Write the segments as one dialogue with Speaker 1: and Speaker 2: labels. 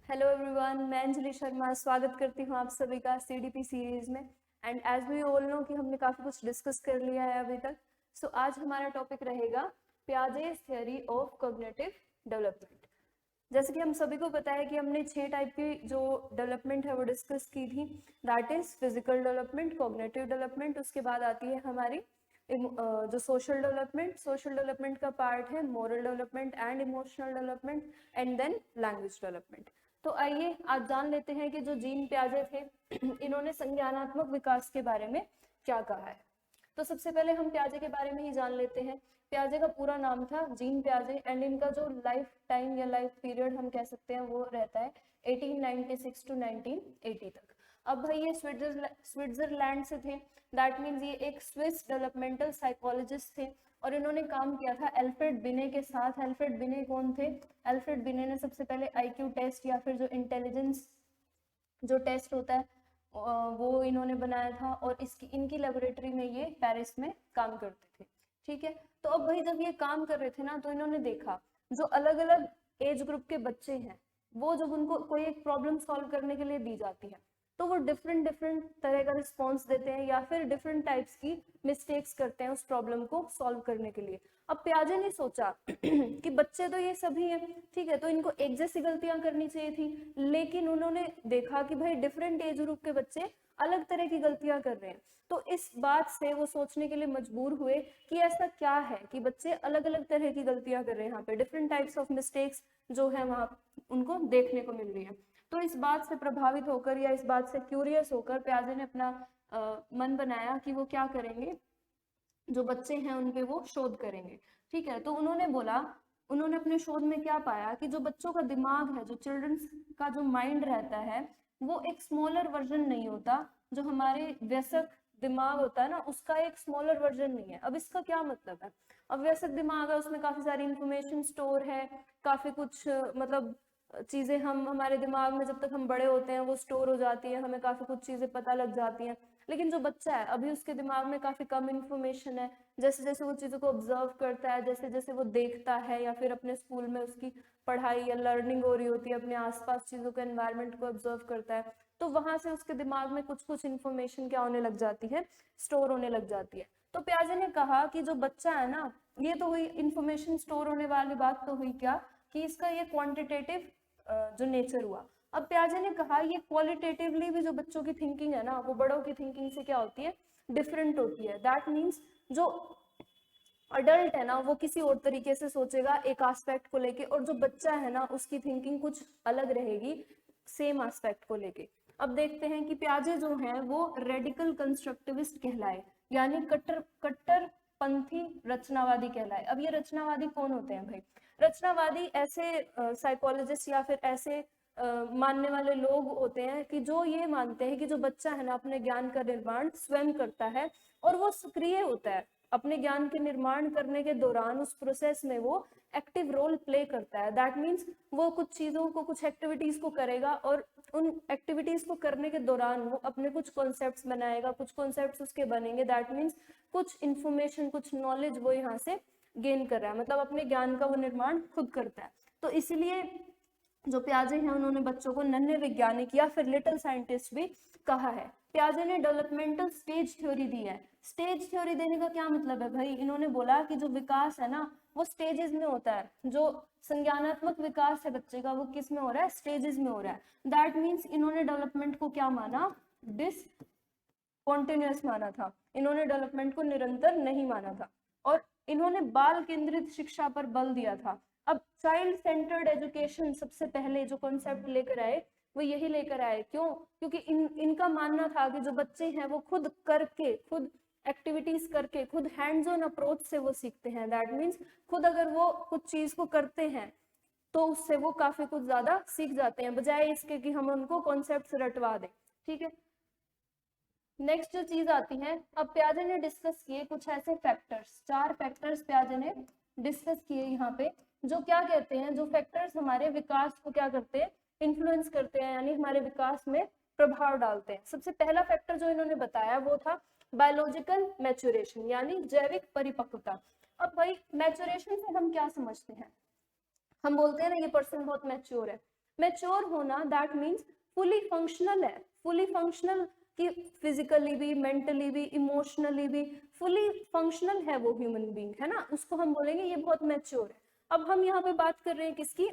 Speaker 1: Hello everyone, मैं अंजलि शर्मा स्वागत करती हूँ आप सभी का सीडीपी सीरीज में। And as we all know कि हमने काफ़ी कुछ डिस्कस कर लिया है अभी तक। सो आज हमारा टॉपिक रहेगा Piaget's theory of cognitive development. जैसे कि हम सभी को पता है कि हमने 6 टाइप की जो डेवलपमेंट है वो डिस्कस की थी। That is physical development, cognitive development, उसके बाद आती है हमारी जो सोशल डेवलपमेंट का पार्ट है moral development and emotional development and then language development. तो आइए आज जान लेते हैं कि जो जीन पियाजे थे इन्होंने संज्ञानात्मक विकास के बारे में क्या कहा है। तो सबसे पहले हम पियाजे के बारे में ही जान लेते हैं। पियाजे का पूरा नाम था जीन पियाजे एंड इनका जो लाइफ टाइम या लाइफ पीरियड हम कह सकते हैं वो रहता है 1896 टू 1980 तक। अब भाई ये स्विट्जरलैंड से थे। दैट मीन्स ये एक स्विस डेवलपमेंटल साइकोलॉजिस्ट थे और इन्होंने काम किया था एल्फ्रेड बिने के साथ। एल्फ्रेड बिने कौन थे? एल्फ्रेड बिने ने सबसे पहले आईक्यू टेस्ट या फिर जो इंटेलिजेंस जो टेस्ट होता है वो इन्होंने बनाया था और इसकी इनकी लेबोरेटरी में ये पेरिस में काम करते थे। ठीक है, तो अब भाई जब ये काम कर रहे थे ना तो इन्होंने देखा जो अलग अलग एज ग्रुप के बच्चे हैं वो जब उनको कोई एक प्रॉब्लम सॉल्व करने के लिए दी जाती है तो वो डिफरेंट डिफरेंट तरह का रिस्पॉन्स देते हैं या फिर डिफरेंट टाइप्स की मिस्टेक्स करते हैं उस प्रॉब्लम को सॉल्व करने के लिए। अब पियाजे ने सोचा कि बच्चे तो ये सभी हैं, ठीक है, तो इनको एक जैसी गलतियां करनी चाहिए थी, लेकिन उन्होंने देखा कि भाई डिफरेंट एज ग्रुप के बच्चे अलग तरह की गलतियां कर रहे हैं। तो इस बात से वो सोचने के लिए मजबूर हुए कि ऐसा क्या है कि बच्चे अलग अलग तरह की गलतियां कर रहे हैं, यहाँ पे डिफरेंट टाइप्स ऑफ मिस्टेक्स जो है वहां उनको देखने को मिल रही है। तो इस बात से प्रभावित होकर या इस बात से क्यूरियस होकर पियाजे ने अपना मन बनाया कि वो क्या करेंगे, जो बच्चे हैं उन पे वो शोध करेंगे। ठीक है, तो उन्होंने बोला, उन्होंने अपने शोध में क्या पाया कि जो बच्चों का दिमाग है, जो चिल्ड्रंस का जो माइंड रहता है वो एक स्मॉलर वर्जन नहीं होता। जो हमारे वयस्क दिमाग होता है ना उसका एक स्मॉलर वर्जन नहीं है। अब इसका क्या मतलब है? अब वयस्क दिमाग है उसमें काफी सारी इंफॉर्मेशन स्टोर है, काफी कुछ मतलब चीजें हम हमारे दिमाग में जब तक हम बड़े होते हैं वो स्टोर हो जाती है, हमें काफी कुछ चीजें पता लग जाती हैं। लेकिन जो बच्चा है अभी उसके दिमाग में काफी कम इंफॉर्मेशन है। जैसे जैसे वो चीजों को ऑब्जर्व करता है, जैसे जैसे वो देखता है या फिर अपने स्कूल में उसकी पढ़ाई या लर्निंग हो रही होती है, अपने आसपास चीजों को एनवायरनमेंट को ऑब्जर्व करता है, तो वहां से उसके दिमाग में कुछ कुछ इंफॉर्मेशन क्या होने लग जाती है, स्टोर होने लग जाती है। तो पियाजे ने कहा कि जो बच्चा है ना, ये तो हुई इंफॉर्मेशन स्टोर होने वाली बात, तो हुई क्या कि इसका ये क्वांटिटेटिव जो नेचर हुआ। अब पियाजे ने कहा ये क्वालिटेटिवली भी जो बच्चों की थिंकिंग है ना वो बड़ों की थिंकिंग से क्या होती है, डिफरेंट होती है। दैट मीन्स जो अडल्ट है ना वो किसी और तरीके से सोचेगा एक एस्पेक्ट को लेके, और जो बच्चा है ना उसकी थिंकिंग कुछ अलग रहेगी सेम एस्पेक्ट को लेके। अब देखते हैं कि पियाजे जो हैं वो रेडिकल कंस्ट्रक्टिविस्ट कहलाए, यानी कट्टर कट्टर पंथी रचनावादी कहलाए। अब ये रचनावादी कौन होते हैं भाई? रचनावादी ऐसे साइकोलॉजिस्ट या फिर ऐसे मानने वाले लोग होते हैं कि जो ये मानते हैं कि जो बच्चा है ना अपने ज्ञान का निर्माण स्वयं करता है और वो सक्रिय होता है अपने ज्ञान के निर्माण करने के दौरान, उस प्रोसेस में वो एक्टिव रोल प्ले करता है। दैट मीन्स वो कुछ चीजों को, कुछ एक्टिविटीज को करेगा और उन एक्टिविटीज को करने के दौरान वो अपने कुछ कॉन्सेप्ट्स बनाएगा, कुछ कॉन्सेप्ट्स उसके बनेंगे। दैट मीन्स कुछ इंफॉर्मेशन, कुछ नॉलेज वो यहाँ से गेन कर रहा है, मतलब अपने ज्ञान का वो निर्माण खुद करता है। तो इसलिए जो पियाजे हैं उन्होंने बच्चों को नन्हे वैज्ञानिक या फिर लिटिल साइंटिस्ट भी कहा है। पियाजे ने डेवलपमेंटल स्टेज थ्योरी दी है। स्टेज थ्योरी देने का क्या मतलब है भाई? इन्होंने बोला कि जो विकास है ना वो स्टेजेस में होता है। जो संज्ञानात्मक विकास है बच्चे का वो किस में हो रहा है? स्टेजेस में हो रहा है। दैट मीन्स इन्होंने डेवलपमेंट को क्या माना? डिसकंटिन्यूअस माना था। इन्होंने डेवलपमेंट को निरंतर नहीं माना था और इन्होंने बाल केंद्रित शिक्षा पर बल दिया था। अब चाइल्ड सेंटर्ड एजुकेशन सबसे पहले जो कॉन्सेप्ट लेकर आए वो यही लेकर आए। क्यों? क्योंकि इनका मानना था कि जो बच्चे हैं वो खुद करके, खुद एक्टिविटीज करके, खुद हैंड्स ऑन अप्रोच से वो सीखते हैं। दैट मीन्स खुद अगर वो कुछ चीज को करते हैं तो उससे वो काफी कुछ ज्यादा सीख जाते हैं, बजाय इसके कि हम उनको कॉन्सेप्ट रटवा दें। ठीक है, नेक्स्ट जो चीज आती है, अब पियाजे ने डिस्कस किए कुछ ऐसे फैक्टर्स, 4 फैक्टर्स पियाजे ने डिस्कस किए यहाँ पे, जो क्या कहते हैं, जो फैक्टर्स हमारे विकास को क्या करते हैं, इन्फ्लुएंस करते हैं, यानी हमारे विकास में प्रभाव डालते हैं। सबसे पहला फैक्टर जो इन्होंने बताया वो था बायोलॉजिकल मैच्योरेशन, यानी जैविक परिपक्वता। अब भाई मैच्योरेशन से हम क्या समझते हैं? हम बोलते हैं ना ये पर्सन बहुत मैच्योर है। मैच्योर होना दैट मीन्स फुली फंक्शनल है, फुली फंक्शनल कि फिजिकली भी, मेंटली भी, इमोशनली भी फुली फंक्शनल है वो ह्यूमन बीइंग, है ना, उसको हम बोलेंगे ये बहुत मैच्योर है। अब हम यहाँ पे बात कर रहे हैं किसकी,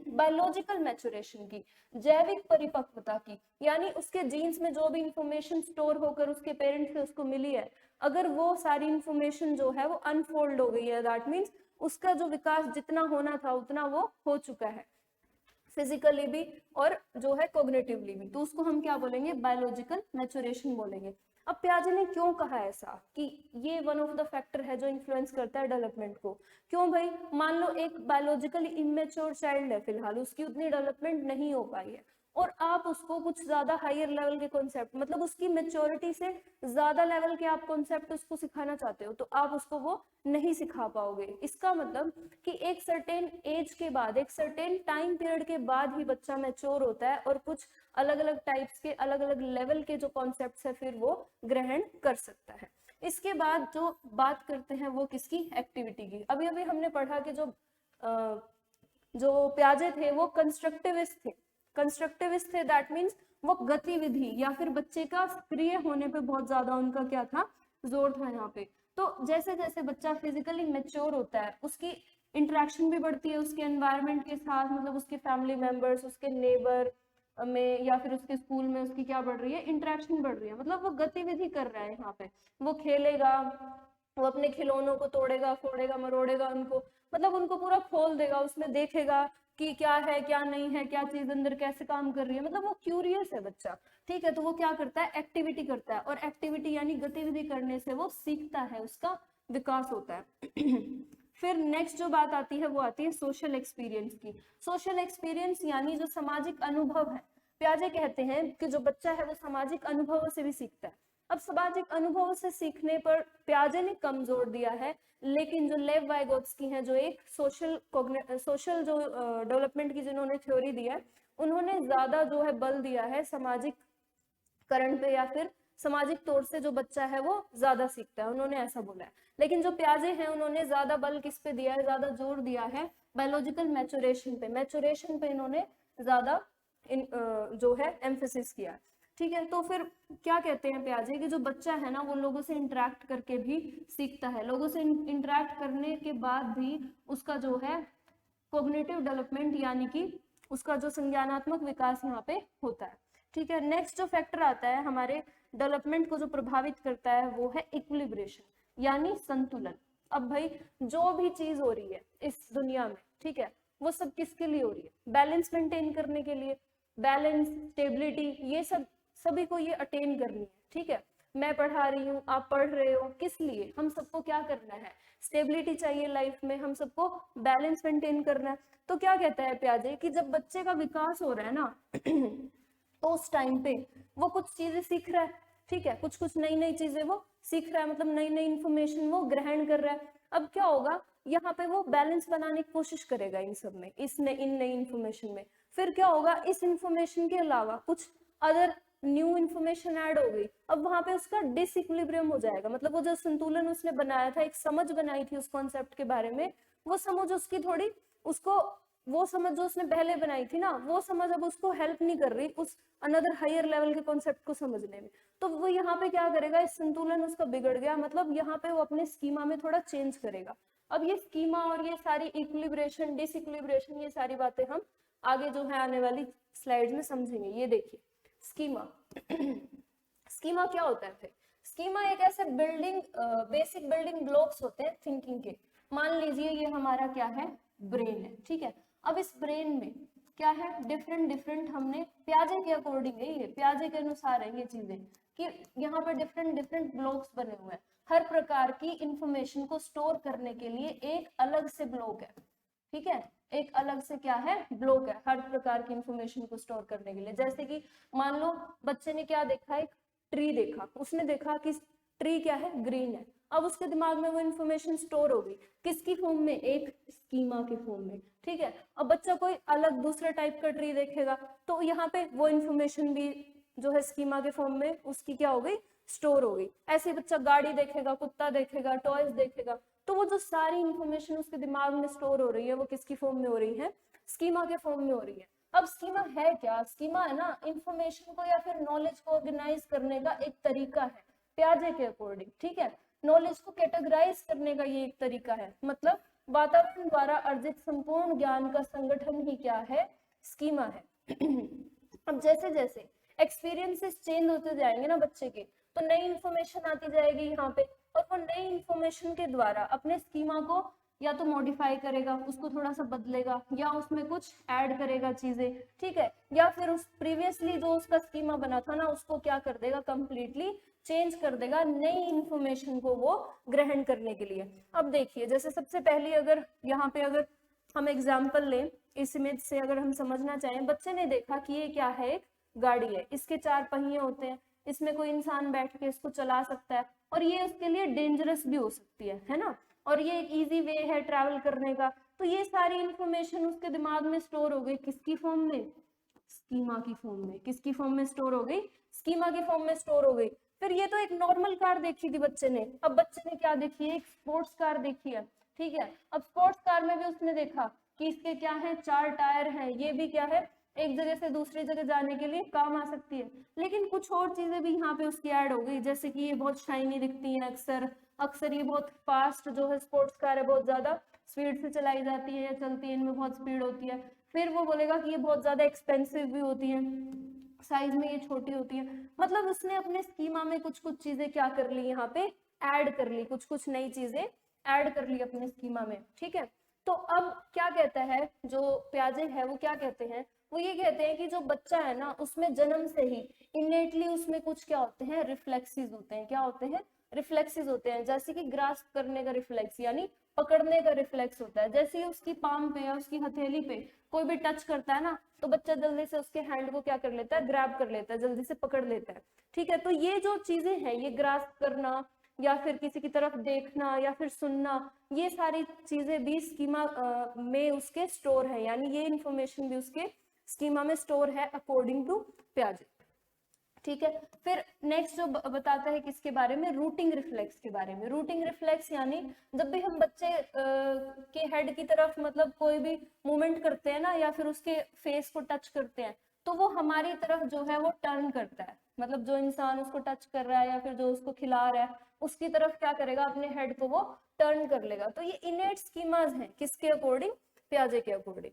Speaker 1: बायोलॉजिकल मैच्योरेशन की, जैविक परिपक्वता की, यानी उसके जीन्स में जो भी इंफॉर्मेशन स्टोर होकर उसके पेरेंट्स से उसको मिली है, अगर वो सारी इंफॉर्मेशन जो है वो अनफोल्ड हो गई है, दैट मीन्स उसका जो विकास जितना होना था उतना वो हो चुका है, फिजिकली भी और जो है कोग्निटिवली भी, तो उसको हम क्या बोलेंगे, बायोलॉजिकल मैच्योरेशन बोलेंगे। अब पियाजे ने क्यों कहा ऐसा कि ये वन ऑफ द फैक्टर है जो इन्फ्लुएंस करता है डेवलपमेंट को, क्यों भाई, मान लो एक बायोलॉजिकली इमेच्योर चाइल्ड है, फिलहाल उसकी उतनी डेवलपमेंट नहीं हो पाई है, और आप उसको कुछ ज्यादा हायर लेवल के कॉन्सेप्ट, मतलब उसकी मेच्योरिटी से ज्यादा लेवल के आप कॉन्सेप्ट उसको सिखाना चाहते हो, तो आप उसको वो नहीं सिखा पाओगे। इसका मतलब कि एक सर्टेन एज के बाद, एक सर्टेन टाइम पीरियड के बाद ही बच्चा मैच्योर होता है और कुछ अलग अलग टाइप्स के, अलग अलग लेवल के जो कॉन्सेप्ट्स है फिर वो ग्रहण कर सकता है। इसके बाद जो बात करते हैं वो किसकी, एक्टिविटी की। अभी अभी हमने पढ़ा कि जो पियाजे थे वो कंस्ट्रक्टिविस्ट थे, कंस्ट्रक्टिविस्ट थे दैट मीन्स वो गतिविधि या फिर बच्चे का सक्रिय होने पे बहुत ज्यादा उनका क्या था, जोर था यहाँ पे। तो जैसे जैसे बच्चा फिजिकली मेच्योर होता है उसकी इंटरेक्शन भी बढ़ती है उसके एनवायरनमेंट के साथ, मतलब उसके फैमिली मेंबर्स, उसके नेबर में या फिर उसके स्कूल में उसकी क्या बढ़ रही है, इंटरेक्शन बढ़ रही है, मतलब वो गतिविधि कर रहा है यहाँ पे, वो खेलेगा, वो अपने खिलौनों को तोड़ेगा, फोड़ेगा, मरोड़ेगा उनको, मतलब उनको पूरा खोल देगा, उसमें देखेगा कि क्या है क्या नहीं है, क्या चीज अंदर कैसे काम कर रही है, मतलब वो क्यूरियस है बच्चा, ठीक है। तो वो क्या करता है, एक्टिविटी करता है, और एक्टिविटी यानी गतिविधि करने से वो सीखता है, उसका विकास होता है। फिर नेक्स्ट जो बात आती है वो आती है सोशल एक्सपीरियंस की। सोशल एक्सपीरियंस यानी जो सामाजिक अनुभव है, पियाजे कहते हैं कि जो बच्चा है वो सामाजिक अनुभवों से भी सीखता है। अब सामाजिक अनुभवों से सीखने पर पियाजे ने कम जोर दिया है, लेकिन जो लेव वाइगोत्स्की हैं, जो एक सोशल जो डेवलपमेंट की जिन्होंने थ्योरी दी है, उन्होंने ज्यादा जो है बल दिया है सामाजिक करण पे, या फिर सामाजिक तौर से जो बच्चा है वो ज्यादा सीखता है, उन्होंने ऐसा बोला है। लेकिन जो पियाजे हैं उन्होंने ज्यादा बल किस पे दिया है, ज्यादा जोर दिया है बायोलॉजिकल मैच्योरेशन पे, मैच्योरेशन पे इन्होंने ज्यादा जो है एम्फेसिस किया है, ठीक है। तो फिर क्या कहते हैं पियाजे कि जो बच्चा है ना वो लोगों से इंटरेक्ट करके भी सीखता है, लोगों से इंटरेक्ट करने के बाद भी उसका जो है कोग्निटिव डेवलपमेंट यानी कि उसका जो संज्ञानात्मक विकास यहाँ पे होता है, ठीक है। नेक्स्ट जो फैक्टर आता है हमारे डेवलपमेंट को जो प्रभावित करता है वो है इक्विलिब्रेशन यानी संतुलन। अब भाई जो भी चीज हो रही है इस दुनिया में, ठीक है, वो सब किसके लिए हो रही है, बैलेंस मेंटेन करने के लिए, बैलेंस, स्टेबिलिटी, ये सब सभी को ये अटेन करनी है, ठीक है। मैं पढ़ा रही हूँ, आप पढ़ रहे हो, किस लिए, हम सबको क्या करना है, स्टेबिलिटी चाहिए लाइफ में, हम सबको बैलेंस मेंटेन करना है। तो क्या कहता है पियाजे कि जब बच्चे का विकास हो रहा है ना तो उस टाइम पे वो कुछ चीजें सीख रहा है, ठीक है, कुछ कुछ नई नई चीजें वो सीख रहा है, मतलब नई नई इंफॉर्मेशन वो ग्रहण कर रहा है। अब क्या होगा, यहाँ पे वो बैलेंस बनाने की कोशिश करेगा इन सब में, इन नई इंफॉर्मेशन में। फिर क्या होगा, इस इंफॉर्मेशन के अलावा कुछ अदर न्यू इंफॉर्मेशन ऐड हो गई, अब वहां पे उसका डिसइक्विलिब्रियम हो जाएगा, मतलब वो जो संतुलन उसने बनाया था, एक समझ बनाई थी उस कॉन्सेप्ट के बारे में, वो समझ उसकी थोड़ी उसको, वो समझ जो उसने पहले बनाई थी ना, वो समझ अब उसको हेल्प नहीं कर रही उस अनदर हायर लेवल के कॉन्सेप्ट को समझने में। तो वो यहाँ पे क्या करेगा, इस संतुलन उसका बिगड़ गया, मतलब यहाँ पे वो अपने स्कीमा में थोड़ा चेंज करेगा। अब ये स्कीमा और ये सारी इक्विलिब्रेशन, डिसइक्विलिब्रेशन, ये सारी बातें हम आगे जो है आने वाली स्लाइड्स में समझेंगे। ये देखिए स्कीमा। स्कीमा क्या होता है फिर, स्कीमा एक ऐसे बिल्डिंग बेसिक बिल्डिंग ब्लॉक्स होते हैं थिंकिंग के। मान लीजिए ये हमारा क्या है, ब्रेन है, ठीक है। अब इस ब्रेन में क्या है, डिफरेंट डिफरेंट, हमने पियाजे के अकॉर्डिंग है, ये पियाजे के अनुसार है ये चीजें, कि यहाँ पर डिफरेंट डिफरेंट ब्लॉक्स बने हुए हैं, हर प्रकार की इंफॉर्मेशन को स्टोर करने के लिए एक अलग से ब्लॉक है, ठीक है, एक अलग से क्या है, ब्लॉक है, हर प्रकार की इंफॉर्मेशन को स्टोर करने के लिए। जैसे कि मान लो बच्चे ने क्या देखा, एक ट्री देखा, उसने देखा कि ट्री क्या है, ग्रीन है, अब उसके दिमाग में वो इन्फॉर्मेशन स्टोर हो गई, किसकी फॉर्म में, एक स्कीमा के फॉर्म में, ठीक है। अब बच्चा कोई अलग दूसरे टाइप का ट्री देखेगा तो यहाँ पे वो इन्फॉर्मेशन भी जो है स्कीमा के फॉर्म में उसकी क्या हो गई, स्टोर हो गई। ऐसे बच्चा गाड़ी देखेगा, कुत्ता देखेगा, टॉयज देखेगा, तो वो जो सारी इंफॉर्मेशन उसके दिमाग में स्टोर हो रही है वो किसकी फॉर्म में हो रही है, स्कीमा के फॉर्म में हो रही है। अब स्कीमा है क्या? स्कीमा है ना इंफॉर्मेशन को या फिर नॉलेज को ऑर्गेनाइज करने का एक तरीका है पियाजे के अकॉर्डिंग, ठीक है। नॉलेज को कैटेगराइज करने का ये एक तरीका है, मतलब वातावरण द्वारा अर्जित संपूर्ण ज्ञान का संगठन ही क्या है? स्कीमा है। अब जैसे जैसे एक्सपीरियंसेस चेंज होते जाएंगे ना बच्चे के, तो नई इंफॉर्मेशन आती जाएगी यहाँ पे, और वो नई इंफॉर्मेशन के द्वारा अपने स्कीमा को या तो मॉडिफाई करेगा, उसको थोड़ा सा बदलेगा, या उसमें कुछ ऐड करेगा चीजें, ठीक है, या फिर उस प्रीवियसली जो उसका स्कीमा बना था ना उसको क्या कर देगा? कंप्लीटली चेंज कर देगा नई इंफॉर्मेशन को वो ग्रहण करने के लिए। अब देखिए जैसे सबसे पहले अगर यहाँ पे अगर हम एग्जाम्पल लें, इस इमेज से अगर हम समझना चाहें, बच्चे ने देखा कि ये क्या है? एक गाड़ी है, इसके 4 पहिए होते हैं, इसमें कोई इंसान बैठ के इसको चला सकता है, और ये उसके लिए डेंजरस भी हो सकती है ना, और ये एक इजी वे है ट्रैवल करने का। तो ये सारी इंफॉर्मेशन उसके दिमाग में स्टोर हो गई, किसकी फॉर्म में? स्कीमा की फॉर्म में। किसकी फॉर्म में स्टोर हो गई? स्कीमा की फॉर्म में स्टोर हो गई। फिर ये तो एक नॉर्मल कार देखी थी बच्चे ने, अब बच्चे ने क्या देखी है? एक स्पोर्ट्स कार देखी है, ठीक है। अब स्पोर्ट्स कार में भी उसने देखा कि इसके क्या है? 4 टायर हैं, ये भी क्या है? एक जगह से दूसरी जगह जाने के लिए काम आ सकती है। लेकिन कुछ और चीजें भी यहाँ पे उसकी ऐड हो गई, जैसे कि ये बहुत शाइनी दिखती है अक्सर, अक्सर ये बहुत फास्ट जो है स्पोर्ट्स कार है, बहुत ज्यादा स्पीड से चलाई जाती है या चलती है, इनमें बहुत स्पीड होती है। फिर वो बोलेगा कि ये बहुत ज्यादा एक्सपेंसिव भी होती है, साइज में ये छोटी होती है। मतलब उसने अपने स्कीमा में कुछ कुछ चीजें क्या कर ली? यहाँ पे ऐड कर ली, कुछ कुछ नई चीजें ऐड कर ली अपने स्कीमा में, ठीक है। तो अब क्या कहता है जो पियाजे है, वो क्या कहते हैं? वो ये कहते हैं कि जो बच्चा है ना उसमें जन्म से ही इनेटली उसमें कुछ क्या होते हैं? रिफ्लेक्सेस होते हैं। क्या होते हैं? रिफ्लेक्सेस होते हैं। जैसे कि ग्रास्प करने का रिफ्लेक्स यानी पकड़ने का रिफ्लेक्स होता है। जैसे ही उसकी पाम पे या उसकी हथेली पे कोई भी टच करता है ना, तो बच्चा जल्दी से उसके हैंड को क्या कर लेता है? ग्रैब कर लेता है, जल्दी से पकड़ लेता है, ठीक है। तो ये जो चीजें हैं, ये ग्रास्प करना या फिर किसी की तरफ देखना या फिर सुनना, ये सारी चीजें भी स्कीमा में उसके स्टोर है, यानी ये इंफॉर्मेशन भी उसके स्कीमा में स्टोर है अकॉर्डिंग टू पियाजे, ठीक है। फिर नेक्स्ट जो बताता है किसके बारे में? रूटिंग रिफ्लेक्स के बारे में। रूटिंग रिफ्लेक्स यानी जब भी हम बच्चे के हेड की तरफ मतलब कोई भी मूवमेंट करते हैं ना, या फिर उसके फेस को टच करते हैं, तो वो हमारी तरफ जो है वो टर्न करता है। मतलब जो इंसान उसको टच कर रहा है या फिर जो उसको खिला रहा है उसकी तरफ क्या करेगा? अपने हेड को वो टर्न कर लेगा। तो ये इनेट स्कीमाज हैं, किसके अकॉर्डिंग? पियाजे के अकॉर्डिंग।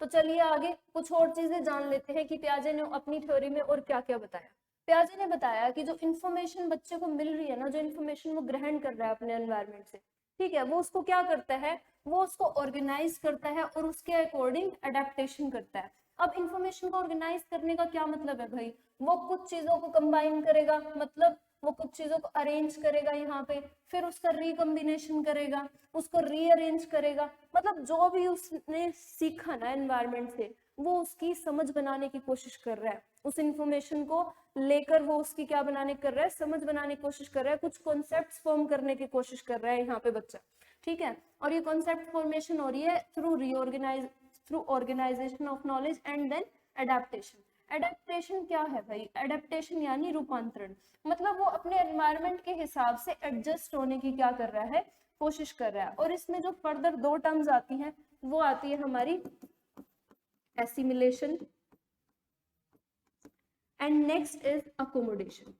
Speaker 1: तो चलिए आगे कुछ और चीजें जान लेते हैं कि पियाजे ने अपनी थ्योरी में और क्या क्या बताया। पियाजे ने बताया कि जो इन्फॉर्मेशन बच्चे को मिल रही है ना, जो इन्फॉर्मेशन वो ग्रहण कर रहा है अपने एनवायरनमेंट से, ठीक है, वो उसको क्या करता है? वो उसको ऑर्गेनाइज करता है और उसके अकॉर्डिंग अडेप्टेशन करता है। अब इन्फॉर्मेशन को ऑर्गेनाइज करने का क्या मतलब है भाई? वो कुछ चीजों को कंबाइन करेगा, मतलब वो कुछ चीजों को अरेंज करेगा यहाँ पे, फिर उसका रिकम्बिनेशन करेगा, उसको रीअरेंज करेगा। मतलब जो भी उसने सीखा ना एनवायरनमेंट से, वो उसकी समझ बनाने की कोशिश कर रहा है। उस इंफॉर्मेशन को लेकर वो उसकी क्या बनाने कर रहा है? समझ बनाने की कोशिश कर रहा है, कुछ कॉन्सेप्ट्स फॉर्म करने की कोशिश कर रहा है यहाँ पे बच्चा, ठीक है। और ये कॉन्सेप्ट फॉर्मेशन हो रही है through organisation of knowledge and then adaptation. Adaptation क्या है भाई? एडेप्टेशन यानी रूपांतरण, मतलब वो अपने एनवायरनमेंट के हिसाब से एडजस्ट होने की क्या कर रहा है? कोशिश कर रहा है। और इसमें जो फर्दर 2 टर्म्स आती हैं वो आती है हमारी assimilation and next is accommodation.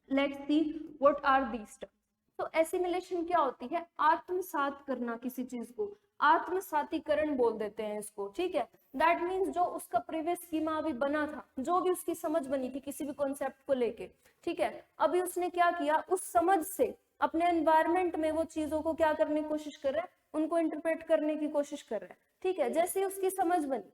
Speaker 1: Let's see what are these terms. तो एसिमिलेशन क्या होती है? आत्मसात करना किसी चीज को, आत्मसातीकरण बोल देते हैं इसको, ठीक है। दैट मीन्स जो उसका प्रीवियस स्कीमा अभी बना था, जो भी उसकी समझ बनी थी किसी भी कॉन्सेप्ट को लेके, ठीक है, अभी उसने क्या किया? उस समझ से अपने एनवायरनमेंट में वो चीजों को क्या करने की कोशिश कर रहा है? उनको इंटरप्रेट करने की कोशिश कर रहा है, ठीक है। जैसे ही उसकी समझ बनी,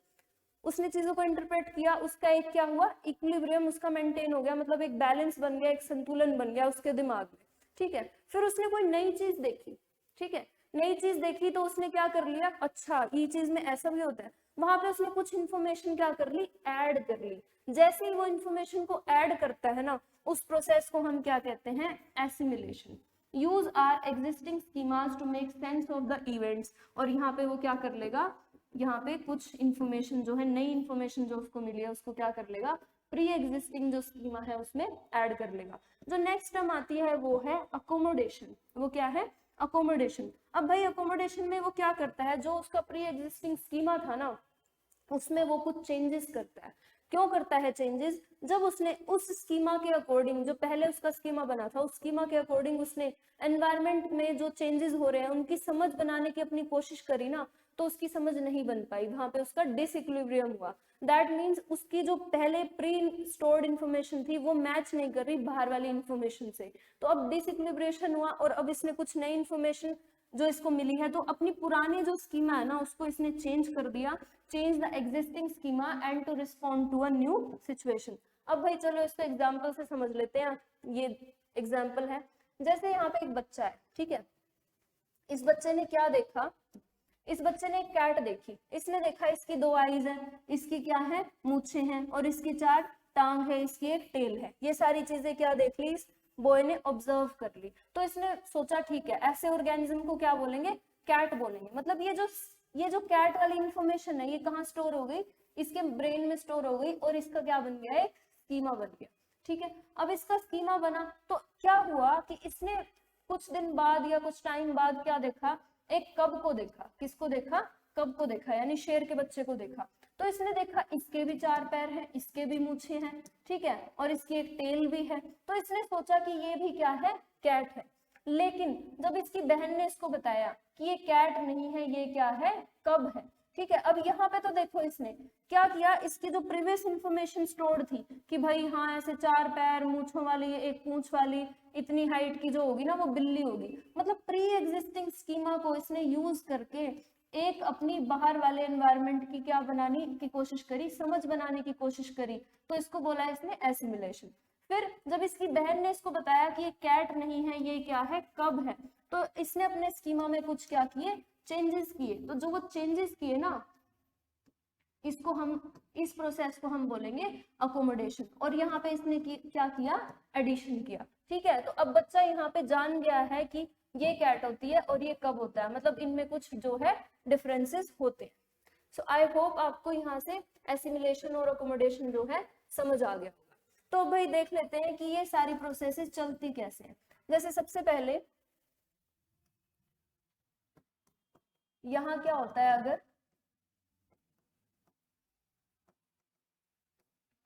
Speaker 1: उसने चीजों को इंटरप्रेट किया, उसका एक क्या हुआ? इक्विलिब्रियम उसका मेंटेन हो गया, मतलब एक बैलेंस बन गया, एक संतुलन बन गया उसके दिमाग में, ठीक है। फिर उसने कोई नई चीज देखी, ठीक है, नई चीज देखी तो उसने क्या कर लिया? अच्छा ये चीज में ऐसा भी होता है, वहां पे उसने कुछ इंफॉर्मेशन क्या कर ली? ऐड कर ली। जैसे ही वो इंफॉर्मेशन को ऐड करता है ना, उस प्रोसेस को हम क्या कहते हैं? Assimilation. Use our existing schemas to make sense of the events. और यहाँ पे वो क्या कर लेगा? यहाँ पे कुछ इंफॉर्मेशन जो है, नई इंफॉर्मेशन जो उसको मिली है, उसको क्या कर लेगा? प्री एग्जिस्टिंग जो स्कीमा है उसमें ऐड कर लेगा। जो नेक्स्ट टर्म आती है वो है अकोमोडेशन। वो क्या है? अकोमोडेशन। अब भाई अकोमोडेशन में वो क्या करता है, जो उसका प्री एग्जिस्टिंग स्कीमा था ना उसमें वो कुछ चेंजेस करता है। क्यों करता है चेंजेस? जब उसने उस स्कीमा के अकॉर्डिंग, जो पहले उसका स्कीमा बना था उस स्कीमा के अकॉर्डिंग उसने एनवायरनमेंट में जो चेंजेस हो रहे हैं उनकी समझ बनाने की अपनी कोशिश करी ना, तो उसकी समझ नहीं बन पाई, वहां पे उसका डिसइक्विलिब्रियम हुआ। दैट मीन्स उसकी जो पहले प्री स्टोर्ड इन्फॉर्मेशन थी वो मैच नहीं कर रही बाहर वाली इन्फॉर्मेशन से, तो अब डिसइक्विलिब्रेशन हुआ और अब इसने कुछ नई इन्फॉर्मेशन जो इसको मिली है तो अपनी पुरानी जो स्कीमा है ना उसको इसने चेंज कर दिया, change the existing schema and to respond to a new situation. अब भाई चलो इसको एग्जांपल से समझ लेते हैं। ये एग्जांपल है, जैसे यहाँ पे एक बच्चा है, ठीक है, इस बच्चे ने क्या देखा, इस बच्चे ने एक कैट देखी, इसने देखा इसकी 2 आईज है, इसकी क्या है, मूछें हैं, और इसकी 4 टांग है, इसकी एक टेल है। ये सारी चीजें क्या देख ली, इस बॉय ने ऑब्जर्व कर ली। तो इसने सोचा ठीक है ऐसे ऑर्गेनिज्म को क्या बोलेंगे, कैट बोलेंगे। मतलब ये जो कैट वाली इंफॉर्मेशन है ये कहाँ स्टोर हो गई, इसके ब्रेन में स्टोर हो गई और इसका क्या बन गया, एक स्कीमा बन गया। ठीक है, अब इसका स्कीमा बना तो क्या हुआ कि इसने कुछ दिन बाद या कुछ टाइम बाद क्या देखा, एक कब को देखा। किसको देखा, कब को देखा, यानी शेर के बच्चे को देखा। तो इसने देखा इसके भी 4 पैर हैं, इसके भी मूछें हैं, ठीक है, और इसकी एक टेल भी है। तो इसने सोचा कि ये भी क्या है, कैट है। लेकिन जब इसकी बहन ने इसको बताया कि ये कैट नहीं है, ये क्या है, कब है। ठीक है, अब यहाँ पे तो देखो इसने क्या किया, इसकी जो प्रीवियस इंफॉर्मेशन स्टोर्ड थी कि भाई हाँ ऐसे 4 पैर, मूछों वाली, एक पूंछ वाली, इतनी हाइट की जो होगी ना वो बिल्ली होगी। मतलब प्री एग्जिस्टिंग स्कीमा को इसने यूज करके एक अपनी बाहर वाले एनवायरनमेंट की क्या बनाने की कोशिश करी, समझ बनाने की कोशिश करी। तो इसको बोला इसने एसिमिलेशन। फिर जब इसकी बहन ने इसको बताया कि ये कैट नहीं है, ये क्या है, कब है, तो इसने अपने स्कीमा में कुछ क्या किए, चेंजेस किए। तो जो वो चेंजेस किए ना, इसको हम, इस प्रोसेस को हम बोलेंगे अकोमोडेशन। और यहाँ पे इसने क्या किया, एडिशन किया। ठीक है, तो अब बच्चा यहाँ पे जान गया है कि ये कैट होती है और ये कब होता है, मतलब इनमें कुछ जो है डिफरेंसेस होते हैं। सो आई होप आपको यहाँ से एसिमिलेशन और अकोमोडेशन जो है समझ आ गया। तो भाई देख लेते हैं कि ये सारी प्रोसेसेस चलती कैसे हैं। जैसे सबसे पहले यहाँ क्या होता है, अगर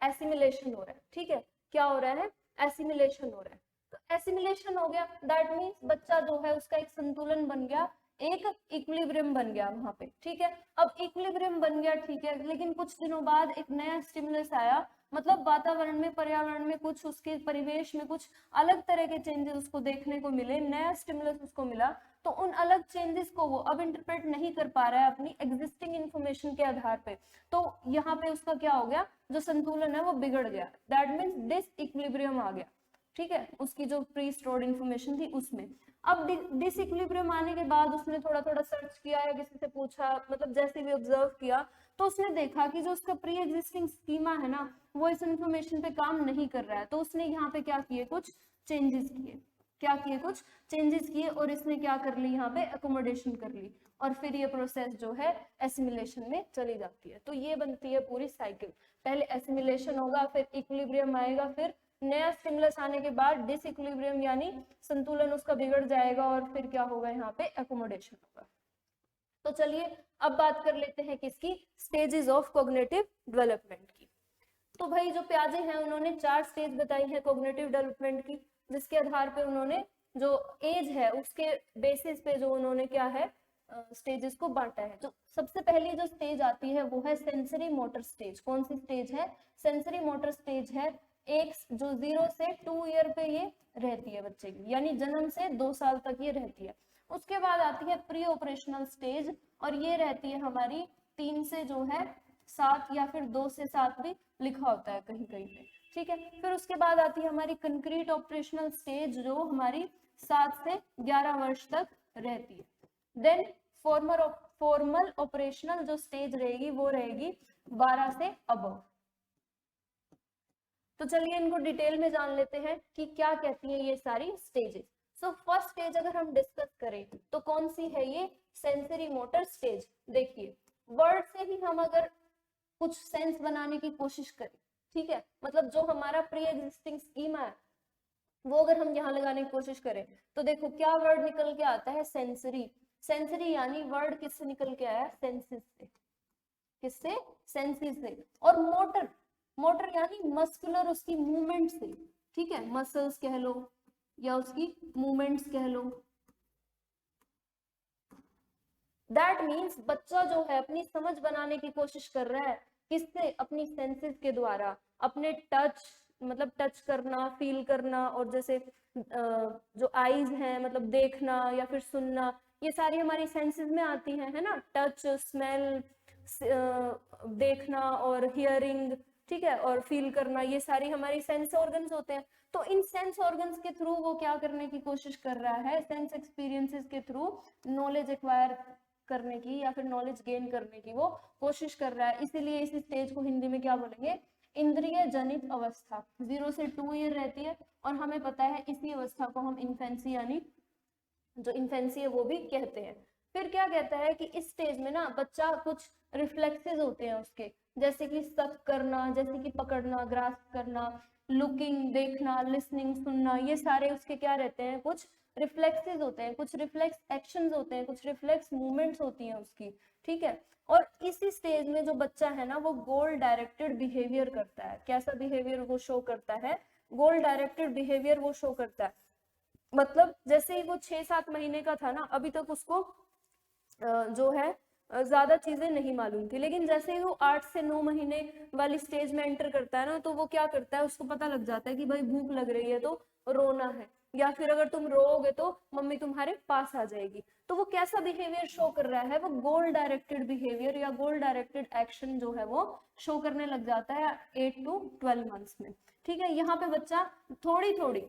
Speaker 1: एसिमिलेशन हो रहा है, ठीक है, क्या हो रहा है, एसिमिलेशन हो रहा है। तो एसिमिलेशन हो गया, दैट मीन्स बच्चा जो है उसका एक संतुलन बन गया, एक इक्विलिब्रियम बन गया वहां पे। ठीक है, अब इक्विलिब्रियम बन गया, ठीक है, लेकिन कुछ दिनों बाद एक नया स्टिमुलस आया, मतलब वातावरण में, पर्यावरण में कुछ, उसके परिवेश में कुछ अलग तरह के चेंजेस उसको देखने को मिले, नया स्टिमुलस उसको मिला। तो उन अलग चेंजेस को वो अब इंटरप्रेट नहीं कर पा रहा है अपनी एग्जिस्टिंग इंफॉर्मेशन के आधार पे। तो यहाँ पे उसका क्या हो गया, जो संतुलन है वो बिगड़ गया, दैट मीन्स डिसइक्विलिब्रियम आ गया। ठीक है, उसकी जो प्री स्टोर्ड इन्फॉर्मेशन थी उसमें। अब डिसइक्विलिब्रियम आने के बाद उसने थोड़ा थोड़ा सर्च किया या किसी से पूछा, मतलब जैसे भी ऑब्जर्व किया, तो उसने देखा कि जो उसका प्री एग्जिस्टिंग स्कीमा है ना वो इस इंफॉर्मेशन पे काम नहीं कर रहा है। तो उसने यहाँ पे क्या किए, कुछ चेंजेस किए, क्या किए, कुछ चेंजेस किए, और इसने क्या कर ली, यहाँ पे अकोमोडेशन कर ली, और फिर ये प्रोसेस जो है एसिमिलेशन में चली जाती है। तो ये बनती है पूरी साइकिल, पहले एसिमिलेशन होगा, फिर इक्विलिब्रियम आएगा, फिर नया स्टिमुलस आने के बाद डिसइक्विलिब्रियम यानी संतुलन उसका बिगड़ जाएगा, और फिर क्या होगा, यहाँ पे अकोमोडेशन होगा। तो चलिए अब बात कर लेते हैं किसकी, स्टेजेस ऑफ कॉग्निटिव डेवलपमेंट की। तो भाई जो प्याजे हैं उन्होंने 4 स्टेज बताई है कॉग्निटिव डेवलपमेंट की, जिसके आधार पे उन्होंने जो एज है उसके बेसिस पे जो उन्होंने क्या है स्टेजेस को बांटा है। तो सबसे पहली जो स्टेज आती है वो है सेंसरी मोटर स्टेज। कौन सी स्टेज है, सेंसरी मोटर स्टेज है। एक जो 0 से 2 ईयर पे ये रहती है बच्चे की, यानी जन्म से 2 साल तक ये रहती है। उसके बाद आती है प्री ऑपरेशनल स्टेज, और ये रहती है हमारी 3 से जो है 7 या फिर 2 से 7 भी लिखा होता है कहीं कहीं पे। ठीक है, फिर उसके बाद आती है हमारी कंक्रीट ऑपरेशनल स्टेज, जो हमारी 7 से 11 वर्ष तक रहती है। देन फॉर्मल ऑपरेशनल जो स्टेज रहेगी वो रहेगी 12 से अबव। तो चलिए इनको डिटेल में जान लेते हैं कि क्या कहती है ये सारी स्टेजेस। सो फर्स्ट स्टेज अगर हम डिस्कस करें तो कौन सी है ये, सेंसरी मोटर स्टेज। देखिए वर्ड से ही हम अगर कुछ सेंस बनाने की कोशिश करें, ठीक है, मतलब जो हमारा प्री एग्जिस्टिंग स्कीमा है वो अगर हम यहाँ लगाने की कोशिश करें तो देखो क्या वर्ड निकल के आता है, सेंसरी। सेंसरी यानी वर्ड किससे निकल के आया, सेंसेस से। किससे, सेंसेस से। और मोटर, मोटर यानी मस्कुलर, उसकी मूवमेंट से, ठीक है, मसल्स कह लो या उसकी मूवमेंट्स कह लो। दैट मीन्स बच्चा जो है अपनी समझ बनाने की कोशिश कर रहा है, किससे, अपनी सेंसेस के द्वारा, अपने टच, मतलब टच करना, फील करना, और जैसे जो आईज है मतलब देखना या फिर सुनना, ये सारी हमारी सेंसेस में आती हैं, है ना, टच, स्मेल, देखना और हियरिंग, ठीक है, और फील करना, ये सारी हमारी सेंस ऑर्गन्स होते हैं। तो इन सेंस ऑर्गन्स के थ्रू वो क्या करने की कोशिश कर रहा है, सेंस एक्सपीरियंसेस के थ्रू नॉलेज एक्वायर करने की या फिर नॉलेज गेन करने की वो कोशिश कर रहा है। इसीलिए इस स्टेज को हिंदी में क्या बोलेंगे, इंद्रिय जनित अवस्था। 0 से 2 ईयर रहती है और हमें पता है इसी अवस्था को हम इन्फेंसी यानी जो इन्फेंसी है वो भी कहते हैं। फिर क्या कहता है कि इस स्टेज में ना बच्चा कुछ रिफ्लेक्सेस होते हैं उसके, जैसे कि सक करना, जैसे कि पकड़ना, ग्रास्प करना, लुकिंग देखना, लिसनिंग सुनना, ये सारे उसके क्या रहते हैं, कुछ रिफ्लेक्सेस होते हैं, कुछ रिफ्लेक्स एक्शंस होते हैं, कुछ रिफ्लेक्स मूवमेंट्स होती हैं उसकी, ठीक है। और इसी स्टेज में जो बच्चा है ना वो गोल डायरेक्टेड बिहेवियर करता है। कैसा बिहेवियर वो शो करता है, गोल डायरेक्टेड बिहेवियर वो शो करता है। मतलब जैसे ही वो 6-7 महीने का था ना, अभी तक उसको जो है ज्यादा चीजें नहीं मालूम थी, लेकिन जैसे ही वो 8 से 9 महीने वाली स्टेज में एंटर करता है ना, तो वो क्या करता है, उसको पता लग जाता है कि भाई भूख लग रही है तो रोना है, या फिर अगर तुम रोओगे तो मम्मी तुम्हारे पास आ जाएगी। तो वो कैसा बिहेवियर शो कर रहा है, वो गोल डायरेक्टेड बिहेवियर या गोल डायरेक्टेड एक्शन जो है वो शो करने लग जाता है 8 to 12 मंथ्स में, ठीक है। यहाँ पे बच्चा थोड़ी थोड़ी,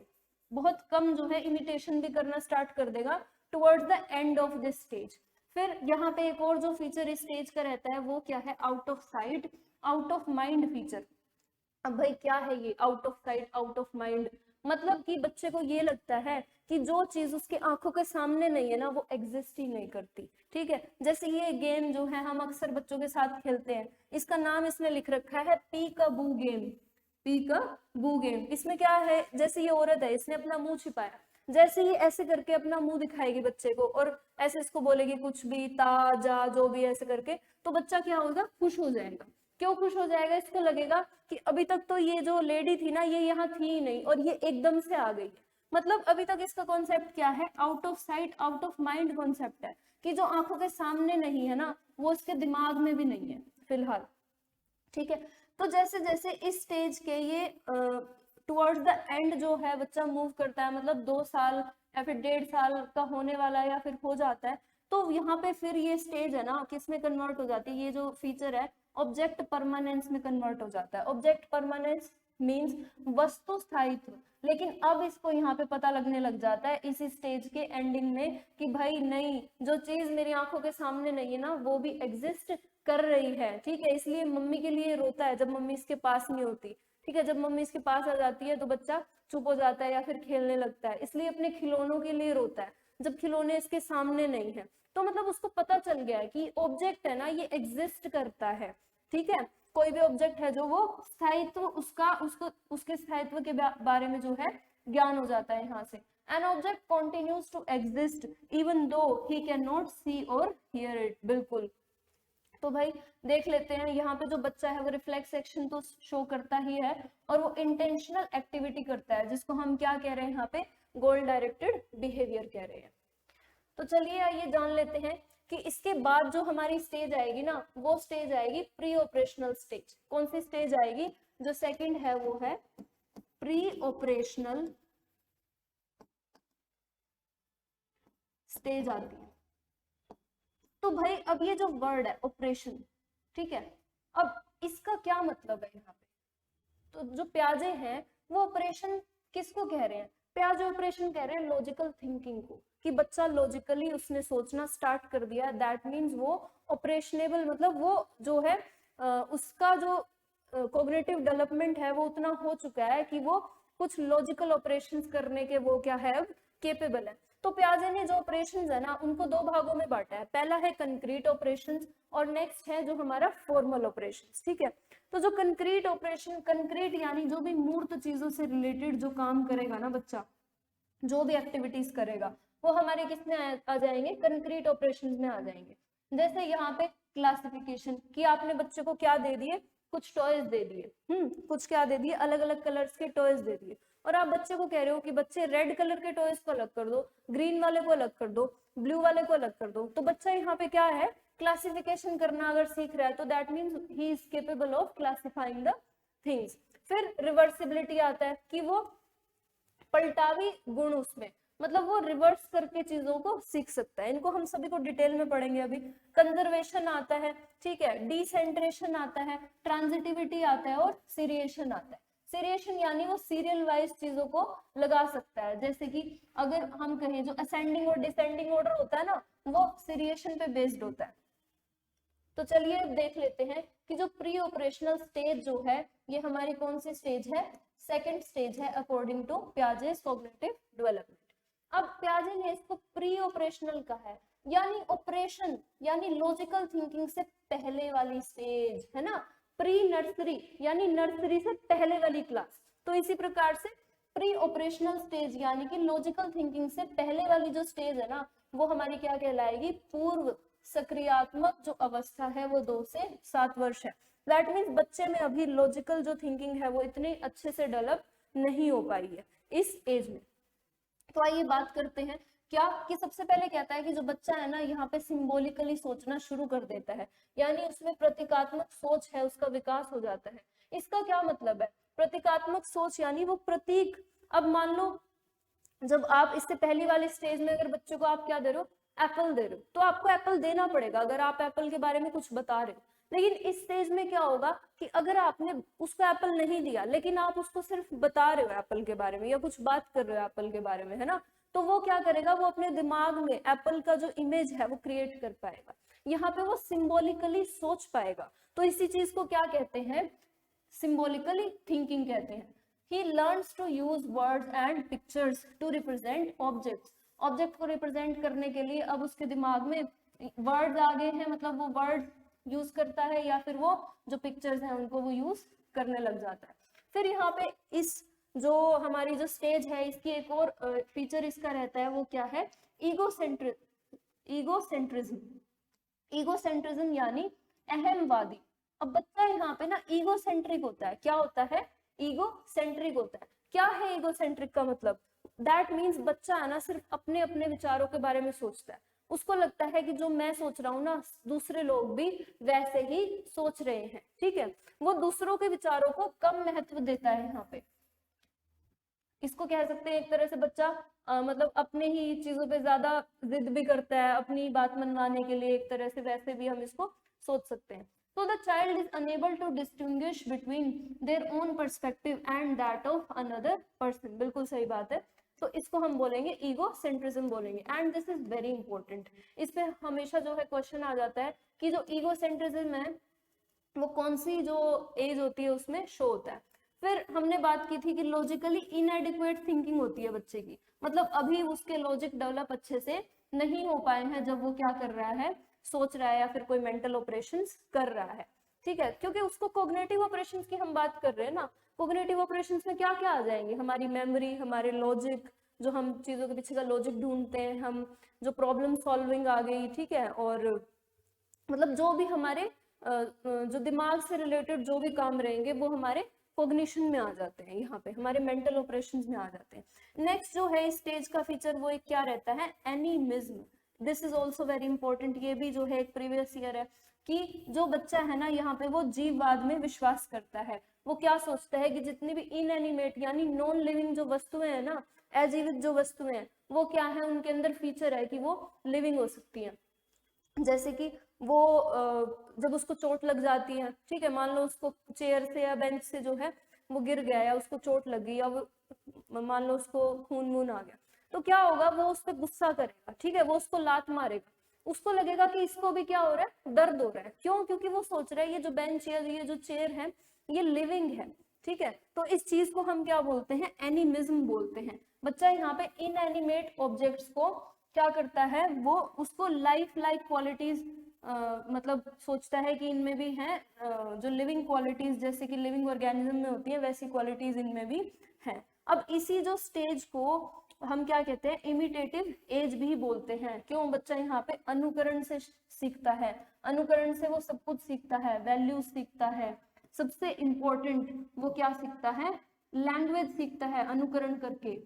Speaker 1: बहुत कम जो है इमिटेशन भी करना स्टार्ट कर देगा towards the end of this stage. फिर यहाँ पे एक और जो फीचर इस स्टेज का रहता है वो क्या है, out of sight out of mind feature. अब भाई क्या है ये out of sight out of mind, मतलब कि बच्चे को ये लगता है कि जो चीज उसके आंखों के सामने नहीं है ना वो एग्जिस्ट ही नहीं करती, ठीक है। जैसे ये गेम जो है हम अक्सर बच्चों के साथ खेलते हैं, इसका नाम इसने लिख रखा है पी का बू गेम, पी का बू गेम। इसमें क्या है, जैसे ये औरत है इसने अपना मुंह छिपाया, जैसे ही ऐसे करके अपना मुंह दिखाएगी बच्चे को और ऐसे इसको बोलेगी कुछ भी, ता जा जो भी ऐसे करके, तो बच्चा क्या होगा, खुश हो जाएगा। क्यों खुश हो जाएगा, इसको लगेगा कि अभी तक तो ये जो लेडी थी ना ये यहाँ थी ही नहीं और ये एकदम से आ गई। मतलब अभी तक इसका कॉन्सेप्ट क्या है, out of sight out of mind concept है, कि जो आंखों के सामने नहीं है ना वो इसके दिमाग में भी नहीं है फिलहाल, ठीक है। तो जैसे जैसे इस स्टेज के ये टुवर्ड्स द एंड जो है बच्चा मूव करता है, मतलब 2 साल या फिर 1.5 साल का होने वाला है या फिर हो जाता है, तो यहाँ पे फिर ये स्टेज है ना किस में कन्वर्ट हो जाती है, ये जो फीचर है ऑब्जेक्ट परमानेंस में कन्वर्ट हो जाता है। ऑब्जेक्ट परमानेंस मींस वस्तु स्थायित्व। लेकिन अब इसको यहाँ पे पता लगने लग जाता है इसी स्टेज के एंडिंग में कि भाई नहीं, जो चीज मेरी आंखों के सामने नहीं है ना वो भी एग्जिस्ट कर रही है, ठीक है। इसलिए मम्मी के लिए रोता है जब मम्मी इसके पास नहीं होती, ठीक है। जब मम्मी इसके पास आ जाती है तो बच्चा चुप हो जाता है या फिर खेलने लगता है, इसलिए अपने खिलौनों के लिए रोता है जब खिलौने इसके सामने नहीं है। तो मतलब उसको पता चल गया है कि ऑब्जेक्ट है ना ये एग्जिस्ट करता है, ठीक है। कोई भी ऑब्जेक्ट है जो वो स्थायित्व उसका उसको उसके स्थायित्व के बारे में जो है ज्ञान हो जाता है यहाँ से। An object continues to exist even though he can not सी और हियर इट। बिल्कुल, तो भाई देख लेते हैं यहाँ पे जो बच्चा है वो रिफ्लेक्स एक्शन तो शो करता ही है और वो इंटेंशनल एक्टिविटी करता है, जिसको हम क्या कह रहे हैं यहाँ पे, गोल डायरेक्टेड बिहेवियर कह रहे हैं। तो चलिए आइए जान लेते हैं कि इसके बाद जो हमारी स्टेज आएगी ना वो स्टेज आएगी प्री ऑपरेशनल स्टेज। कौन सी स्टेज आएगी, जो सेकंड है वो है प्री ऑपरेशनल स्टेज आती है। तो भाई अब ये जो वर्ड है ऑपरेशन, ठीक है, अब इसका क्या मतलब है यहाँ पे। तो जो प्याजे हैं वो ऑपरेशन किसको कह रहे हैं, प्याजे ऑपरेशन कह रहे हैं लॉजिकल थिंकिंग को, कि बच्चा लॉजिकली उसने सोचना स्टार्ट कर दिया। दैट मीन्स वो ऑपरेशनेबल, मतलब वो जो है उसका जो कॉग्निटिव डेवलपमेंट है वो उतना हो चुका है कि वो कुछ लॉजिकल ऑपरेशंस करने के वो क्या है अब केपेबल है। तो पियाजे ने जो ऑपरेशंस है ना उनको दो भागों में बांटा है, पहला है कंक्रीट ऑपरेशंस और नेक्स्ट है जो हमारा फॉर्मल ऑपरेशंस। ठीक है, तो जो कंक्रीट ऑपरेशन, कंक्रीट यानी जो भी मूर्त चीजों से रिलेटेड जो काम करेगा ना बच्चा, जो भी एक्टिविटीज करेगा, वो हमारे किस में आ जाएंगे, कंक्रीट ऑपरेशंस में आ जाएंगे। जैसे यहाँ पे क्लासिफिकेशन कि आपने बच्चे को क्या दे दिए, कुछ टॉयज दे दिए, कुछ क्या दे दिए, अलग अलग कलर्स के टॉयज दे दिए, और आप बच्चे को कह रहे हो कि बच्चे रेड कलर के टॉयज को अलग कर दो, ग्रीन वाले को अलग कर दो, ब्लू वाले को अलग कर दो। तो बच्चा यहाँ पे क्या है, क्लासिफिकेशन करना अगर सीख रहा है, तो that means he is capable of classifying the things. फिर रिवर्सिबिलिटी आता है कि वो पलटावी गुण उसमें, मतलब वो रिवर्स करके चीजों को सीख सकता है। इनको हम सभी को डिटेल में पढ़ेंगे अभी। कंजर्वेशन आता है, ठीक है, डिसेंट्रेशन आता है, ट्रांजिटिविटी आता है और सीरिएशन आता है। सीरिएशन यानी वो सीरियल वाइज चीजों को लगा सकता है, जैसे कि अगर हम कहें जो असेंडिंग और डिसेंडिंग ऑर्डर होता है ना, वो सीरिएशन पे बेस्ड होता है। तो चलिए देख लेते हैं कि जो प्री ऑपरेशनल स्टेज जो है ये हमारी कौन सी स्टेज है, सेकंड स्टेज है according to Piaget's cognitive development. अब पियाजे ने इसको प्री ऑपरेशनल कहा है, यानी ऑपरेशन यानी लॉजिकल थिंकिंग से पहले वाली स्टेज है ना, प्री नर्सरी यानी नर्सरी से पहले वाली क्लास। तो इसी प्रकार से प्री ऑपरेशनल स्टेज यानी कि लॉजिकल थिंकिंग से पहले वाली जो स्टेज है ना, वो हमारी क्या कहलाएगी, पूर्व सक्रियात्मक जो अवस्था है वो 2 से 7 वर्ष है। दैट मीन्स बच्चे में अभी लॉजिकल जो थिंकिंग है वो इतनी अच्छे से डेवलप नहीं हो पाई है इस एज में। तो आइए बात करते हैं क्या कि सबसे पहले कहता है कि जो बच्चा है ना यहाँ पे सिंबॉलिकली सोचना शुरू कर देता है, यानी उसमें प्रतीकात्मक सोच है, उसका विकास हो जाता है। इसका क्या मतलब है, प्रतीकात्मक सोच यानी वो प्रतीक। अब मान लो जब आप इससे पहली वाली स्टेज में अगर बच्चे को आप क्या दे रहे हो, एप्पल दे रहे हो, तो आपको एप्पल देना पड़ेगा अगर आप एप्पल के बारे में कुछ बता रहे हो। लेकिन इस स्टेज में क्या होगा कि अगर आपने उसको एप्पल नहीं दिया लेकिन आप उसको सिर्फ बता रहे हो एप्पल के बारे में या कुछ बात कर रहे हो एप्पल के बारे में, है ना, तो वो क्या करेगा, वो अपने दिमाग में एप्पल का जो इमेज है वो क्रिएट कर पाएगा, यहाँ पे वो सिंबॉलिकली सोच पाएगा। तो इसी चीज को क्या कहते हैं, सिंबॉलिकली थिंकिंग कहते हैं। He learns to use words and pictures to represent objects. Object को रिप्रेजेंट करने के लिए अब उसके दिमाग में वर्ड्स आ गए हैं, मतलब वो वर्ड यूज करता है या फिर वो जो पिक्चर्स हैं उनको वो यूज करने लग जाता है। फिर यहाँ पे इस जो हमारी जो स्टेज है इसकी एक और फीचर इसका रहता है, वो क्या है, ईगोसेंट्रिज्म। ईगोसेंट्रिज्म यानी अहमवादी। अब बच्चा यहाँ पे ना ईगोसेंट्रिक होता है, क्या होता है, ईगोसेंट्रिक होता है। क्या है ईगोसेंट्रिक का मतलब, दैट मीन्स बच्चा है ना सिर्फ अपने अपने विचारों के बारे में सोचता है, उसको लगता है कि जो मैं सोच रहा हूँ ना दूसरे लोग भी वैसे ही सोच रहे हैं, ठीक है, वो दूसरों के विचारों को कम महत्व देता है। यहाँ पे इसको कह सकते हैं एक तरह से बच्चा मतलब अपने ही चीजों पे ज्यादा जिद भी करता है अपनी बात मनवाने के लिए, एक तरह से वैसे भी हम इसको सोच सकते हैं। So the child is unable to distinguish between their own perspective and that of another person. बिल्कुल सही बात है। तो इसको हम बोलेंगे ईगोसेंट्रिज्म बोलेंगे, and this is very important. इस पे हमेशा जो है क्वेश्चन आ जाता है कि जो ईगोसेंट्रिज्म है वो कौन सी जो एज होती है उसमें शो होता है। फिर हमने बात की थी कि लॉजिकली इनएडिक्वेट थिंकिंग होती है बच्चे की, मतलब अभी उसके लॉजिक डेवलप अच्छे से नहीं हो पाए हैं जब वो क्या कर रहा है, सोच रहा है या फिर कोई मेंटल ऑपरेशंस कर रहा है, ठीक है, क्योंकि उसको कोग्निटिव ऑपरेशंस की हम बात कर रहे हैं ना। कोग्निटिव ऑपरेशंस में क्या क्या आ जाएंगे, हमारी मेमोरी, हमारे लॉजिक, जो हम चीजों के पीछे का लॉजिक ढूंढते हैं, हम जो प्रॉब्लम सॉल्विंग आ गई, ठीक है, और मतलब जो भी हमारे जो दिमाग से रिलेटेड जो भी काम रहेंगे वो हमारे कोग्निशन में आ जाते हैं, यहाँ पे हमारे मेंटल ऑपरेशंस में आ जाते हैं। नेक्स्ट जो है इस स्टेज का फीचर वो एक क्या रहता है, animism. This is also very important, ये भी जो है एक प्रीवियस ईयर है कि जो बच्चा है ना यहाँ पे वो जीववाद में विश्वास करता है। वो क्या सोचता है कि जितनी भी इनएनिमेट यानी नॉन लिविंग जो वस्तुएं हैं ना, अजीवित जो वस्तुएं हैं, वो क्या है, उनके अंदर फीचर है कि वो लिविंग हो सकती है। जैसे कि वो जब उसको चोट लग जाती है, ठीक है, मान लो उसको चेयर से या बेंच से जो है वो गिर गया या उसको चोट लग गई या वो मान लो उसको खून वून आ गया, तो क्या होगा, वो उस पर गुस्सा करेगा, ठीक है, वो उसको लात मारेगा, उसको लगेगा कि इसको भी क्या हो रहा है, दर्द हो रहा है। क्यों, क्योंकि वो सोच रहा है ये जो बेंच या ये जो चेयर है ये लिविंग है, ठीक है। तो इस चीज को हम क्या बोलते हैं, एनिमिज्म बोलते हैं। बच्चा यहाँ पे इनएनिमेट ऑब्जेक्ट्स को क्या करता है, वो उसको लाइफ लाइक क्वालिटीज मतलब सोचता है कि इनमें भी हैं जो लिविंग क्वालिटीज जैसे कि लिविंग ऑर्गेनिज्म में होती है वैसी क्वालिटीज इनमें भी हैं। अब इसी जो स्टेज को हम क्या कहते हैं, इमिटेटिव एज भी बोलते हैं। क्यों, बच्चा यहाँ पे अनुकरण से सीखता है, अनुकरण से वो सब कुछ सीखता है, वैल्यूज सीखता है, सबसे इंपॉर्टेंट वो क्या सीखता है, लैंग्वेज सीखता है अनुकरण करके,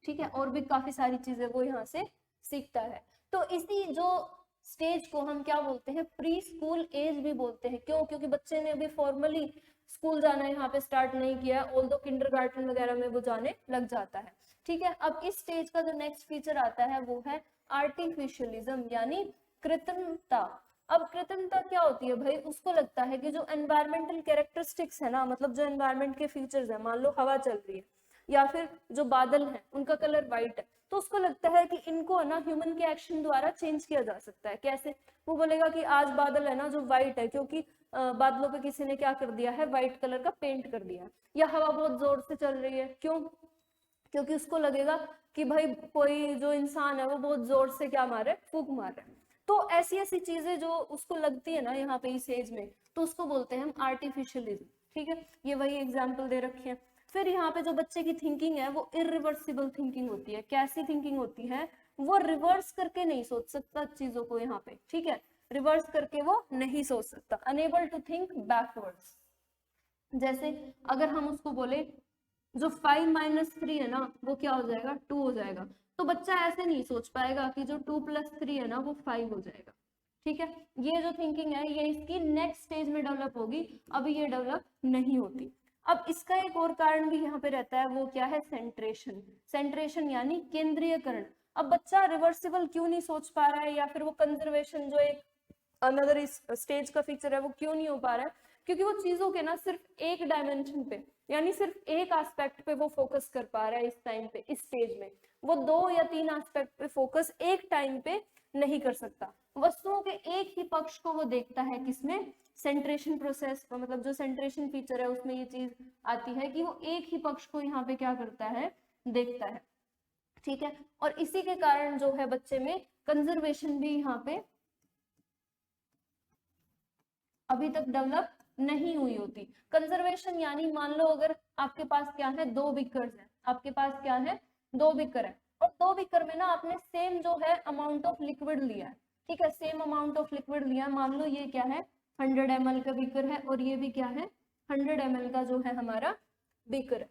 Speaker 1: ठीक है, और भी काफी सारी चीजें वो यहाँ से सीखता है। तो इसी जो स्टेज को हम क्या बोलते हैं, प्री स्कूल एज भी बोलते हैं। क्यों, क्योंकि बच्चे ने अभी फॉर्मली स्कूल जाना यहाँ पे स्टार्ट नहीं किया, ऑल्दो किंडरगार्टन वगैरह में वो जाने लग जाता है, ठीक है। अब इस स्टेज का जो नेक्स्ट फीचर आता है वो है आर्टिफिशियलिज्म, यानी कृत्रिमता। अब कृत्रिमता क्या होती है भाई, उसको लगता है कि जो एनवायरमेंटल कैरेक्टरिस्टिक्स है ना, मतलब जो एनवायरमेंट के फीचर्स है, मान लो हवा चल रही है या फिर जो बादल हैं उनका कलर व्हाइट है, तो उसको लगता है कि इनको ना ह्यूमन के एक्शन द्वारा चेंज किया जा सकता है। कैसे, वो बोलेगा कि आज बादल है ना जो व्हाइट है, क्योंकि बादलों पे किसी ने क्या कर दिया है, व्हाइट कलर का पेंट कर दिया। या हवा बहुत जोर से चल रही है, क्यों, क्योंकि उसको लगेगा कि भाई कोई जो इंसान है वो बहुत जोर से क्या मारे, फूंक मारे। तो ऐसी ऐसी चीजें जो उसको लगती है ना यहाँ पे इस एज में, तो उसको बोलते हैं हम आर्टिफिशियलिज्म, ठीक है। ये वही एग्जाम्पल दे रखे हैं। फिर यहाँ पे जो बच्चे की थिंकिंग है वो इरिवर्सिबल थिंकिंग होती है। कैसी थिंकिंग होती है, वो रिवर्स करके नहीं सोच सकता चीजों को यहाँ पे, ठीक है, रिवर्स करके वो नहीं सोच सकता, अनेबल टू थिंक बैकवर्ड्स। जैसे अगर हम उसको बोले जो 5 - 3 है ना वो क्या हो जाएगा, 2 हो जाएगा, तो बच्चा ऐसे नहीं सोच पाएगा कि जो 2 + 3 है ना वो 5 हो जाएगा, ठीक है। ये जो थिंकिंग है ये इसकी नेक्स्ट स्टेज में डेवलप होगी, अभी ये डेवलप नहीं होती। अब इसका एक और कारण भी यहाँ पे रहता है, वो क्या है, सेंट्रेशन। सेंट्रेशन यानी केंद्रीयकरण। अब बच्चा रिवर्सिबल क्यों नहीं सोच पा रहा है, या फिर वो कंजर्वेशन जो एक अनदर इस स्टेज का फीचर है वो क्यों नहीं हो पा रहा है, क्योंकि वो चीजों के ना सिर्फ एक डायमेंशन पे यानी सिर्फ एक एस्पेक्ट पे वो फोकस कर पा रहा है इस टाइम पे, इस स्टेज में। वो 2 या 3 एस्पेक्ट पे फोकस एक टाइम पे नहीं कर सकता। वस्तुओं के एक ही पक्ष को वो देखता है, किसमें, सेंट्रेशन प्रोसेस, मतलब जो सेंट्रेशन फीचर है उसमें ये चीज आती है कि वो एक ही पक्ष को यहाँ पे क्या करता है, देखता है, ठीक है। और इसी के कारण जो है बच्चे में कंजर्वेशन भी यहाँ पे अभी तक डेवलप नहीं हुई होती। कंजर्वेशन यानी मान लो अगर आपके पास क्या है, 2 बीकर्स है, आपके पास क्या है, 2 बीकर है, और 2 बीकर में ना आपने सेम जो है अमाउंट ऑफ लिक्विड लिया है, ठीक है, सेम अमाउंट ऑफ लिक्विड लिया है। मान लो ये क्या है, 100 ml का बीकर है, और ये भी क्या है, 100 ml का जो है हमारा बीकर है,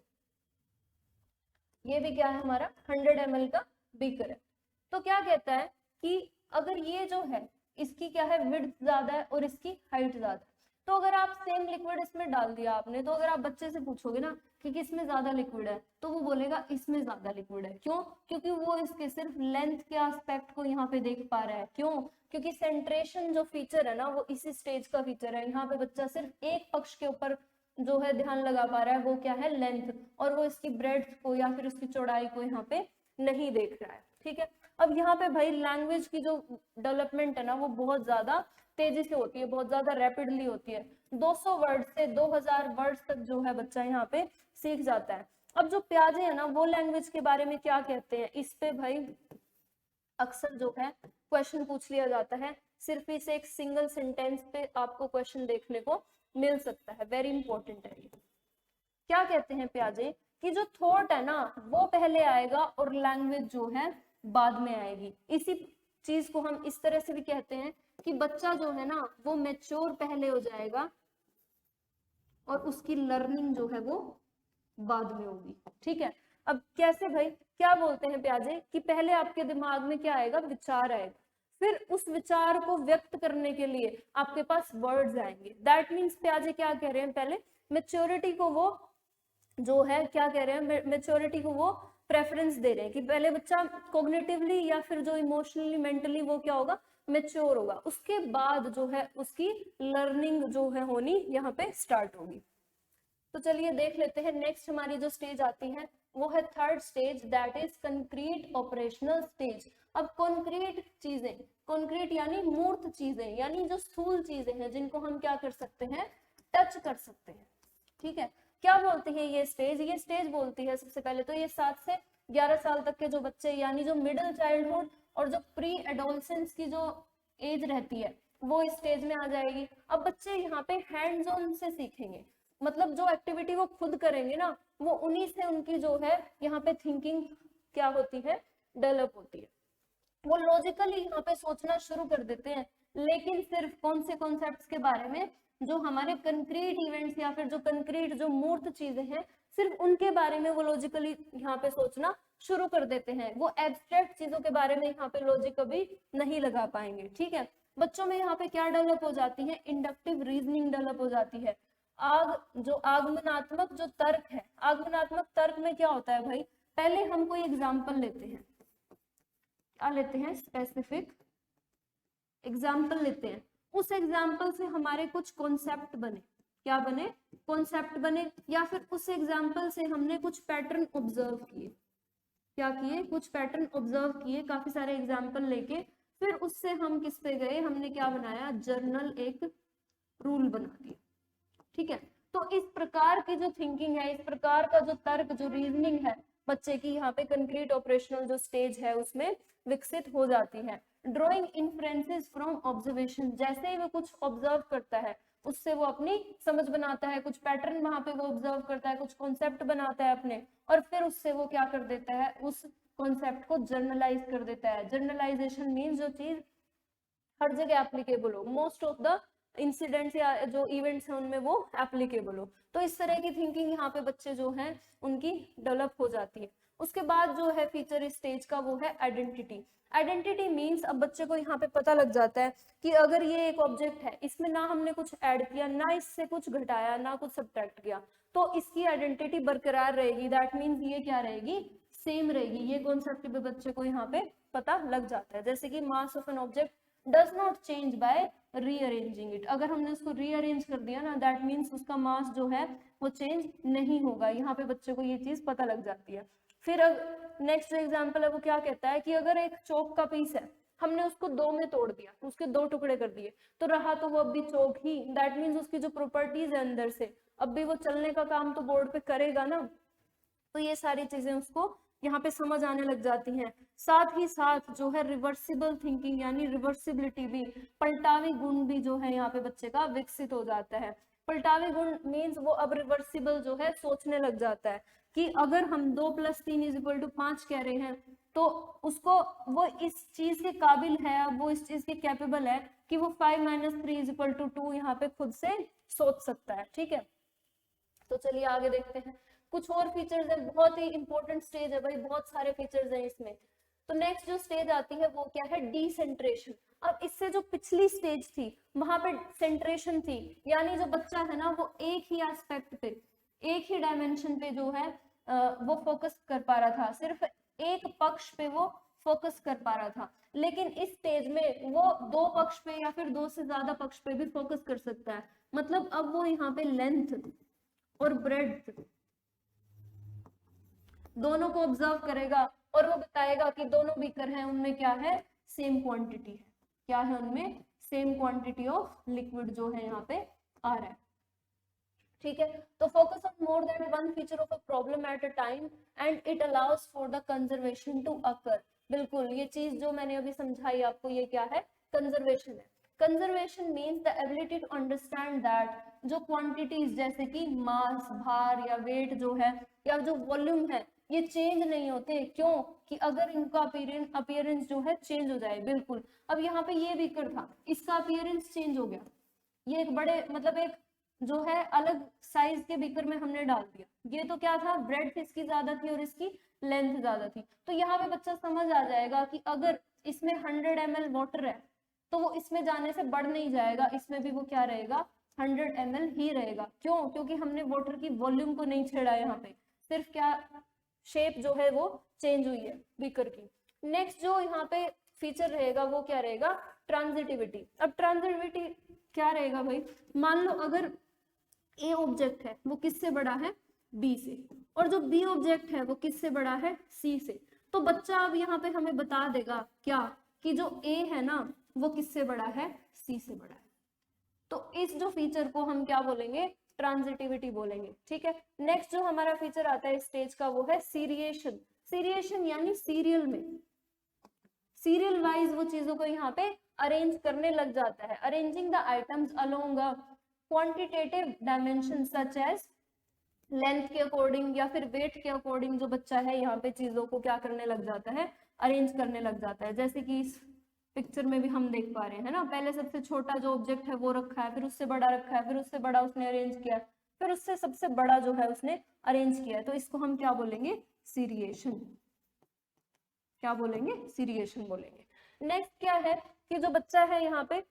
Speaker 1: ये भी क्या है हमारा 100 ml का बीकर है। तो क्या कहता है कि अगर ये जो है इसकी क्या है, विड्थ ज्यादा है और इसकी हाइट ज्यादा है, तो अगर आप सेम लिक्विड इसमें डाल दिया आपने, तो अगर आप बच्चे से पूछोगे ना कि किसमें ज्यादा लिक्विड है, तो वो बोलेगा इसमें ज्यादा लिक्विड है। क्यों, क्योंकि वो इसके सिर्फ लेंथ के एस्पेक्ट को यहाँ पे देख पा रहा है। क्यों, क्योंकि सेंट्रेशन जो फीचर है ना वो इसी स्टेज का फीचर है। यहाँ पे बच्चा सिर्फ एक पक्ष के ऊपर जो है ध्यान लगा पा रहा है, वो क्या है, लेंथ, और वो इसकी ब्रेड्थ को या फिर इसकी चौड़ाई को यहाँ पे नहीं देख रहा है, ठीक है। अब यहाँ पे भाई लैंग्वेज की जो डेवलपमेंट है ना वो बहुत ज्यादा तेजी से होती है, बहुत ज्यादा रैपिडली होती है। 200 वर्ड से 2000 वर्ड्स तक जो है बच्चा यहाँ पे सीख जाता है। अब जो प्याजे है ना वो लैंग्वेज के बारे में क्या कहते हैं, इस पे भाई अक्सर जो है क्वेश्चन पूछ लिया जाता है। सिर्फ इस एक सिंगल सेंटेंस पे आपको क्वेश्चन देखने को मिल सकता है, वेरी इंपॉर्टेंट है। क्या कहते हैं प्याजे कि जो थॉट है ना वो पहले आएगा और लैंग्वेज जो है बाद में आएगी। इसी चीज को हम इस तरह से भी कहते हैं कि बच्चा जो है ना वो मैच्योर पहले हो जाएगा और उसकी लर्निंग जो है वो बाद में होगी, ठीक है। अब कैसे भाई, क्या बोलते हैं प्याजे कि पहले आपके दिमाग में क्या आएगा, विचार आएगा, फिर उस विचार को व्यक्त करने के लिए आपके पास वर्ड्स आएंगे। दैट मीन्स प्याजे क्या कह रहे हैं, पहले मैच्योरिटी को वो जो है क्या कह रहे हैं, मैच्योरिटी को वो प्रेफरेंस दे रहे हैं कि पहले बच्चा कॉग्निटिवली या फिर जो इमोशनली मेंटली वो क्या होगा, मैच्योर होगा, उसके बाद जो है उसकी लर्निंग जो है होनी यहाँ पे स्टार्ट होगी। तो चलिए देख लेते हैं नेक्स्ट हमारी जो स्टेज आती है वो है third stage, that is concrete operational stage. अब कॉन्क्रीट चीजें, कॉन्क्रीट यानी मूर्त चीजें, यानी जो स्थूल चीजें हैं जिनको हम क्या कर सकते हैं, टच कर सकते हैं, ठीक है। क्या बोलती है ये स्टेज, ये स्टेज बोलती है सबसे पहले तो ये 7 से 11 साल तक के जो बच्चे यानी जो मिडिल चाइल्डहुड और जो प्री एडोलसेंस की जो एज रहती है वो इस स्टेज में आ जाएगी। अब बच्चे यहाँ पे हैंड्स ऑन से सीखेंगे, मतलब जो एक्टिविटी वो खुद करेंगे ना वो उन्हीं से उनकी जो है यहाँ पे थिंकिंग क्या होती है, डेवलप होती है। वो लॉजिकली यहाँ पे सोचना शुरू कर देते हैं, लेकिन सिर्फ कौन से कॉन्सेप्ट्स के बारे में, जो हमारे कंक्रीट इवेंट्स या फिर जो कंक्रीट जो मूर्त चीजें हैं सिर्फ उनके बारे में वो लॉजिकली यहाँ पे सोचना शुरू कर देते हैं। वो एब्स्ट्रैक्ट चीजों के बारे में यहाँ पे लॉजिक कभी नहीं लगा पाएंगे। ठीक है, बच्चों में यहाँ पे क्या डेवलप हो जाती है, इंडक्टिव रीजनिंग डेवलप हो जाती है। जो आगमनात्मक जो तर्क है, आगमनात्मक तर्क में क्या होता है भाई, पहले हम कोई एग्जाम्पल लेते हैं, क्या लेते हैं, स्पेसिफिक एग्जाम्पल लेते हैं, उस एग्जाम्पल से हमारे कुछ कॉन्सेप्ट बने, क्या बने, कॉन्सेप्ट बने, या फिर उस एग्जाम्पल से हमने कुछ पैटर्न ऑब्जर्व किए, क्या किए, कुछ पैटर्न ऑब्जर्व किए, काफी सारे एग्जाम्पल लेके फिर उससे हम किस पे गए, हमने क्या बनाया, जर्नल, एक रूल बना दिया। ठीक है, तो इस प्रकार की जो थिंकिंग है, इस प्रकार का जो तर्क, जो रीजनिंग है बच्चे की यहाँ पे कंक्रीट ऑपरेशनल जो स्टेज है उसमें विकसित हो जाती है। ड्रॉइंग इन्फ्रेंसेस फ्रॉम ऑब्जर्वेशन, जैसे ही वो कुछ ऑब्जर्व करता है उससे वो अपनी समझ बनाता है, कुछ पैटर्न वहां पे वो ऑब्जर्व करता है, कुछ कॉन्सेप्ट बनाता है अपने, और फिर उससे वो क्या कर देता है, उस कॉन्सेप्ट को जर्नलाइज कर देता है। जर्नलाइजेशन मीन्स जो चीज हर जगह एप्लीकेबल हो, मोस्ट ऑफ द इंसिडेंट्स या जो इवेंट्स हैं उनमें वो एप्लीकेबल हो। तो इस तरह की थिंकिंग यहाँ पे बच्चे जो हैं उनकी डेवलप हो जाती है। उसके बाद जो है फीचर इस स्टेज का वो है आइडेंटिटी। आइडेंटिटी मीन्स अब बच्चे को यहाँ पे पता लग जाता है कि अगर ये एक ऑब्जेक्ट है, इसमें ना हमने कुछ ऐड किया, ना इससे कुछ घटाया, ना कुछ सब्ट्रैक्ट किया, तो इसकी आइडेंटिटी बरकरार रहेगी। दैट मीन्स ये क्या रहेगी, सेम रहेगी। ये कॉन्सेप्ट भी बच्चे को यहाँ पे पता लग जाता है। जैसे कि mass of an object does not change bye rearranging it, अगर हमने उसको रीअरेंज कर दिया ना, दैट मीन्स उसका मास जो है वो चेंज नहीं होगा। यहाँ पे बच्चे को ये चीज पता लग जाती है। फिर नेक्स्ट एग्जांपल है वो क्या कहता है कि अगर एक चौक का पीस है, हमने उसको दो में तोड़ दिया, उसके दो टुकड़े कर दिए, तो रहा तो वो अब भी चौक ही। दैट मीन्स उसकी जो प्रॉपर्टीज है अंदर से, अब भी वो चलने का काम तो बोर्ड पे करेगा ना। तो ये सारी चीजें उसको यहाँ पे समझ आने लग जाती हैं। साथ ही साथ जो है रिवर्सिबल थिंकिंग यानी रिवर्सिबिलिटी भी, पलटावी गुण भी जो है यहाँ पे बच्चे का विकसित हो जाता है। पलटावी गुण मीन्स वो अब रिवर्सिबल जो है सोचने लग जाता है कि अगर हम 2 + 3 = 5 कह रहे हैं, तो उसको वो इस चीज के काबिल है, वो इस चीज के कैपेबल है कि वो 5 - 3 = 2 यहाँ पे खुद से सोच सकता है। ठीक है, तो चलिए आगे देखते हैं। कुछ और फीचर्स है, बहुत ही इंपॉर्टेंट स्टेज है भाई, बहुत सारे फीचर्स हैं इसमें। तो नेक्स्ट जो स्टेज आती है वो क्या है, डीसेंट्रेशन। अब इससे जो पिछली स्टेज थी वहां पे सेंट्रेशन थी, यानी जो बच्चा है ना वो एक ही एस्पेक्ट पे, एक ही डायमेंशन पे जो है वो फोकस कर पा रहा था, सिर्फ एक पक्ष पे वो फोकस कर पा रहा था। लेकिन इस स्टेज में वो 2 पक्ष पे या फिर 2 से ज्यादा पक्ष पे भी फोकस कर सकता है। मतलब अब वो यहाँ पे लेंथ और ब्रेड्थ दोनों को ऑब्जर्व करेगा और वो बताएगा कि दोनों बीकर हैं, उनमें क्या है, सेम क्वांटिटी है, क्या है उनमें, सेम क्वांटिटी ऑफ लिक्विड जो है यहाँ पे आ रहा है। ठीक है, तो focus on more than one feature of a problem at a time and it allows for the conservation to occur. बिल्कुल, ये चीज जो मैंने अभी समझाई आपको, ये क्या है, कंजर्वेशन है। Conservation means the ability to understand that जो क्वांटिटीज जैसे कि मास, भार या वेट जो है या जो वॉल्यूम है, ये चेंज नहीं होते। क्यों, कि अगर इनका अपीयरेंस जो है चेंज हो जाए। बिल्कुल, अब यहाँ पे ये बीकर था, इसका अपीयरेंस चेंज हो गया, ये एक बड़े मतलब एक जो है अलग साइज के बीकर में हमने डाल दिया। ये तो क्या था, ब्रेड्थ इसकी ज्यादा थी और इसकी लेंथ ज्यादा थी। तो यहाँ पे बच्चा समझ आ जाएगा कि अगर इसमें 100 ml वाटर है तो वो इसमें जाने से बढ़ नहीं जाएगा, इसमें भी वो क्या रहेगा, 100 ml ही रहेगा। क्यों, क्योंकि हमने वाटर की वॉल्यूम को नहीं छेड़ा, यहाँ पे सिर्फ क्या शेप जो है वो चेंज हुई है बीकर की। नेक्स्ट जो यहाँ पे फीचर रहेगा वो क्या रहेगा, ट्रांजिटिविटी। अब ट्रांजिटिविटी क्या रहेगा भाई, मान लो अगर ए ऑब्जेक्ट है वो किससे बड़ा है, बी से, और जो बी ऑब्जेक्ट है वो किससे बड़ा है, सी से। तो बच्चा अब यहाँ पे हमें बता देगा क्या, कि जो ए है ना वो किससे बड़ा है, सी से बड़ा है। तो इस जो फीचर को हम क्या बोलेंगे, ट्रांजिटिविटी बोलेंगे। ठीक है, नेक्स्ट जो हमारा फीचर आता है इस स्टेज का वो है सीरिएशन। सीरिएशन यानी सीरियल में, सीरियल वाइज वो चीजों को यहाँ पे अरेंज करने लग जाता है। Arranging the items along a quantitative dimension such as length के अकॉर्डिंग या फिर वेट के अकॉर्डिंग जो बच्चा है यहाँ पे चीजों को क्या करने लग जाता है, अरेंज करने लग जाता है। जैसे कि इस पिक्चर में भी हम देख पा रहे हैं ना, पहले सबसे छोटा जो ऑब्जेक्ट है वो रखा है, फिर उससे बड़ा रखा है, फिर उससे बड़ा उसने अरेंज किया, फिर उससे सबसे बड़ा जो है उसने अरेंज किया है। तो इसको हम क्या बोलेंगे, सीरिएशन। क्या बोलेंगे, सीरिएशन बोलेंगे। नेक्स्ट क्या है कि जो बच्चा है यहाँ पे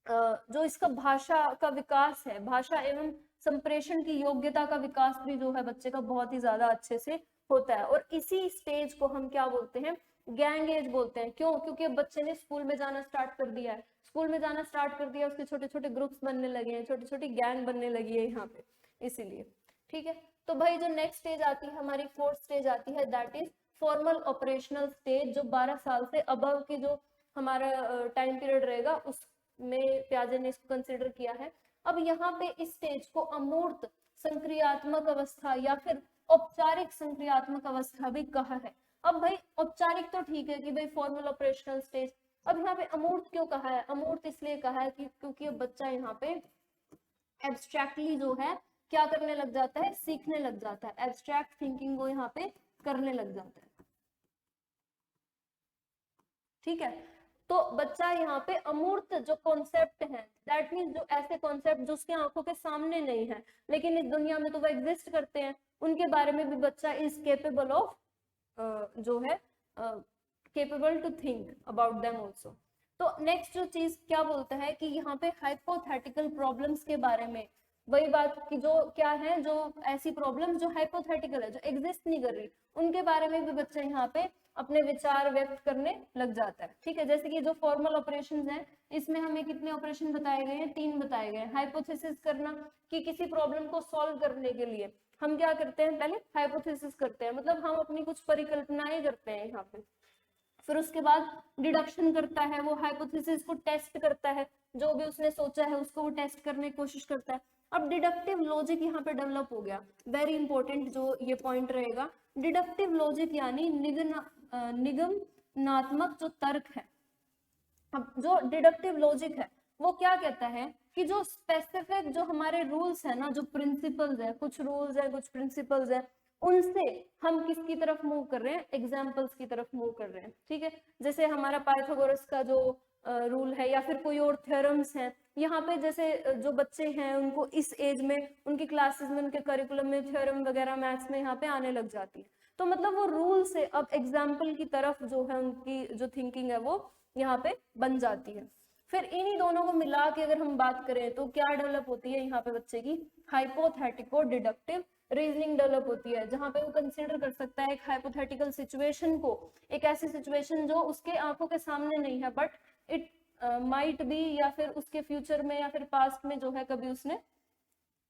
Speaker 1: जो इसका भाषा का विकास है, भाषा एवं संप्रेषण की योग्यता का विकास भी जो है बच्चे का बहुत ही ज्यादा अच्छे से होता है। और इसी स्टेज को हम क्या बोलते हैं, गैंग एज बोलते हैं। क्यों, क्योंकि अब बच्चे ने स्कूल में जाना स्टार्ट कर दिया है, स्कूल में जाना स्टार्ट कर दिया, उसके छोटे छोटे ग्रुप्स बनने लगे हैं, छोटी छोटी गैंग बनने लगी है यहाँ पे, इसीलिए। ठीक है, तो भाई जो नेक्स्ट स्टेज आती है हमारी, फोर्थ स्टेज आती है, that is formal operational stage, जो 12 साल से अबव की जो हमारा टाइम पीरियड रहेगा उसमें पियाजे ने इसको कंसिडर किया है। अब यहाँ पे इस स्टेज को अमूर्त संक्रियात्मक अवस्था या फिर औपचारिक संक्रियात्मक अवस्था भी कहा है। अब भाई औपचारिक तो ठीक है कि भाई फॉर्मल ऑपरेशनल स्टेज, अब यहाँ पे अमूर्त क्यों कहा है, अमूर्त इसलिए कहा है कि क्योंकि अब बच्चा यहाँ पे एब्स्ट्रैक्टली जो है क्या करने लग जाता है, सीखने लग जाता है, एब्स्ट्रैक्ट थिंकिंग को यहाँ पे करने लग जाता है। ठीक है, तो बच्चा यहाँ पे अमूर्त जो कॉन्सेप्ट है, दैट मीन्स जो ऐसे कॉन्सेप्ट जो उसके आंखों के सामने नहीं है लेकिन इस दुनिया में तो वो एग्जिस्ट करते हैं, उनके बारे में भी बच्चा इज केपेबल ऑफ जो है capable to think about them also. तो नेक्स्ट जो चीज क्या बोलता है कि यहाँ पे हाइपोथेटिकल प्रॉब्लम्स के बारे में, वही बात कि जो क्या है, जो ऐसी प्रॉब्लम जो हाइपोथेटिकल है, जो एग्जिस्ट नहीं कर रही, उनके बारे में भी बच्चा यहाँ पे अपने विचार व्यक्त करने लग जाता है। ठीक है, जैसे कि जो फॉर्मल ऑपरेशंस हैं इसमें हमें कितने ऑपरेशन बताए गए हैं, 3 बताए गए हैं। हाइपोथेसिस करना कि किसी प्रॉब्लम को सॉल्व करने के लिए हम क्या करते हैं, पहले हाइपोथेसिस करते हैं, मतलब हम अपनी कुछ परिकल्पनाएं करते हैं यहाँ पे। फिर उसके बाद डिडक्शन करता है, वो हाइपोथेसिस को टेस्ट करता है, जो भी उसने सोचा है उसको वो टेस्ट करने की कोशिश करता है। अब डिडक्टिव लॉजिक यहाँ पे डेवलप हो गया, वेरी इंपॉर्टेंट जो ये पॉइंट रहेगा। डिडक्टिव लॉजिक यानी निगमनात्मक जो तर्क है। अब जो डिडक्टिव लॉजिक है वो क्या कहता है कि जो स्पेसिफिक जो हमारे रूल्स है ना, जो प्रिंसिपल्स है, कुछ रूल्स है कुछ प्रिंसिपल्स है, उनसे हम किसकी तरफ मूव कर रहे हैं, एग्जाम्पल्स की तरफ मूव कर रहे हैं। ठीक है, जैसे हमारा पाइथागोरस का जो रूल है या फिर कोई और थ्योरम्स हैं, यहाँ पे जैसे जो बच्चे हैं उनको इस एज में उनकी क्लासेस में उनके करिकुलम में थ्योरम वगैरह मैथ्स में यहाँ पे आने लग जाती है, तो मतलब वो रूल से अब एग्जाम्पल की तरफ जो है उनकी जो थिंकिंग है वो यहाँ पे बन जाती है। फिर इन्हीं दोनों को मिला के अगर हम बात करें तो क्या डेवलप होती है यहाँ पे बच्चे की, हाइपोथेटिको डिडक्टिव रीजनिंग डेवलप होती है, जहां पे वो कंसीडर कर सकता है एक हाइपोथेटिकल सिचुएशन को, एक ऐसी सिचुएशन जो उसके आंखों के सामने नहीं है बट इट माइट बी, या फिर उसके फ्यूचर में या फिर पास्ट में जो है कभी उसने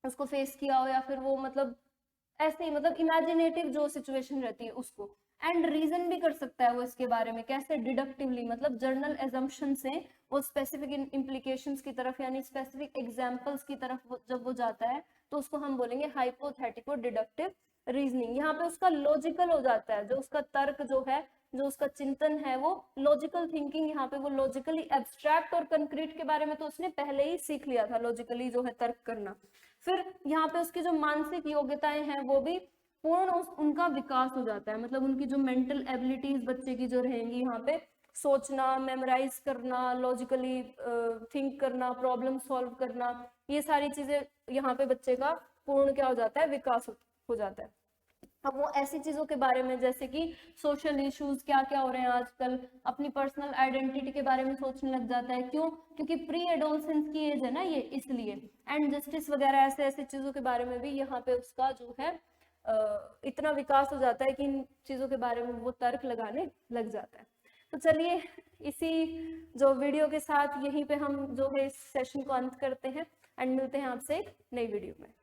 Speaker 1: उसको फेस किया हो, या फिर वो मतलब ऐसे ही मतलब इमेजिनेटिव जो सिचुएशन रहती है उसको, एंड रीजन भी कर सकता है वो इसके बारे में, कैसे, डिडक्टिवली, मतलब जर्नल एजम्पशन से वो स्पेसिफिक इम्प्लीकेशंस की तरफ यानी स्पेसिफिक एग्जांपल्स की तरफ जब वो जाता है तो उसको हम बोलेंगे हाइपोथेटिको डिडक्टिव रीजनिंग। यहाँ पे उसका लॉजिकल हो जाता है, जो उसका तर्क जो है, जो उसका चिंतन है, वो लॉजिकल थिंकिंग, यहाँ पे वो लॉजिकली एब्स्ट्रैक्ट और कंक्रीट के बारे में तो उसने पहले ही सीख लिया था, लॉजिकली जो है तर्क करना। फिर यहाँ पे उसकी जो मानसिक योग्यताएं हैं वो भी पूर्ण उनका विकास हो जाता है, मतलब उनकी जो मेंटल एबिलिटीज बच्चे की जो रहेंगी यहाँ पे, सोचना, मेमोराइज करना, लॉजिकली थिंक करना, प्रॉब्लम सॉल्व करना, ये सारी चीजें यहाँ पे बच्चे का पूर्ण क्या हो जाता है, विकास हो जाता है। अब वो ऐसी चीजों के बारे में जैसे कि सोशल इश्यूज क्या क्या हो रहे हैं आजकल, अपनी पर्सनल आइडेंटिटी के बारे में सोचने लग जाता है। क्यों, क्योंकि प्री एडोलसेंस की एज है ना ये, इसलिए। एंड जस्टिस वगैरह ऐसे ऐसे चीजों के बारे में भी यहाँ पे उसका जो है इतना विकास हो जाता है कि इन चीजों के बारे में वो तर्क लगाने लग जाता है। तो चलिए इसी जो वीडियो के साथ यहीं पे हम जो है इस सेशन को अंत करते हैं एंड मिलते हैं आपसे एक नई वीडियो में।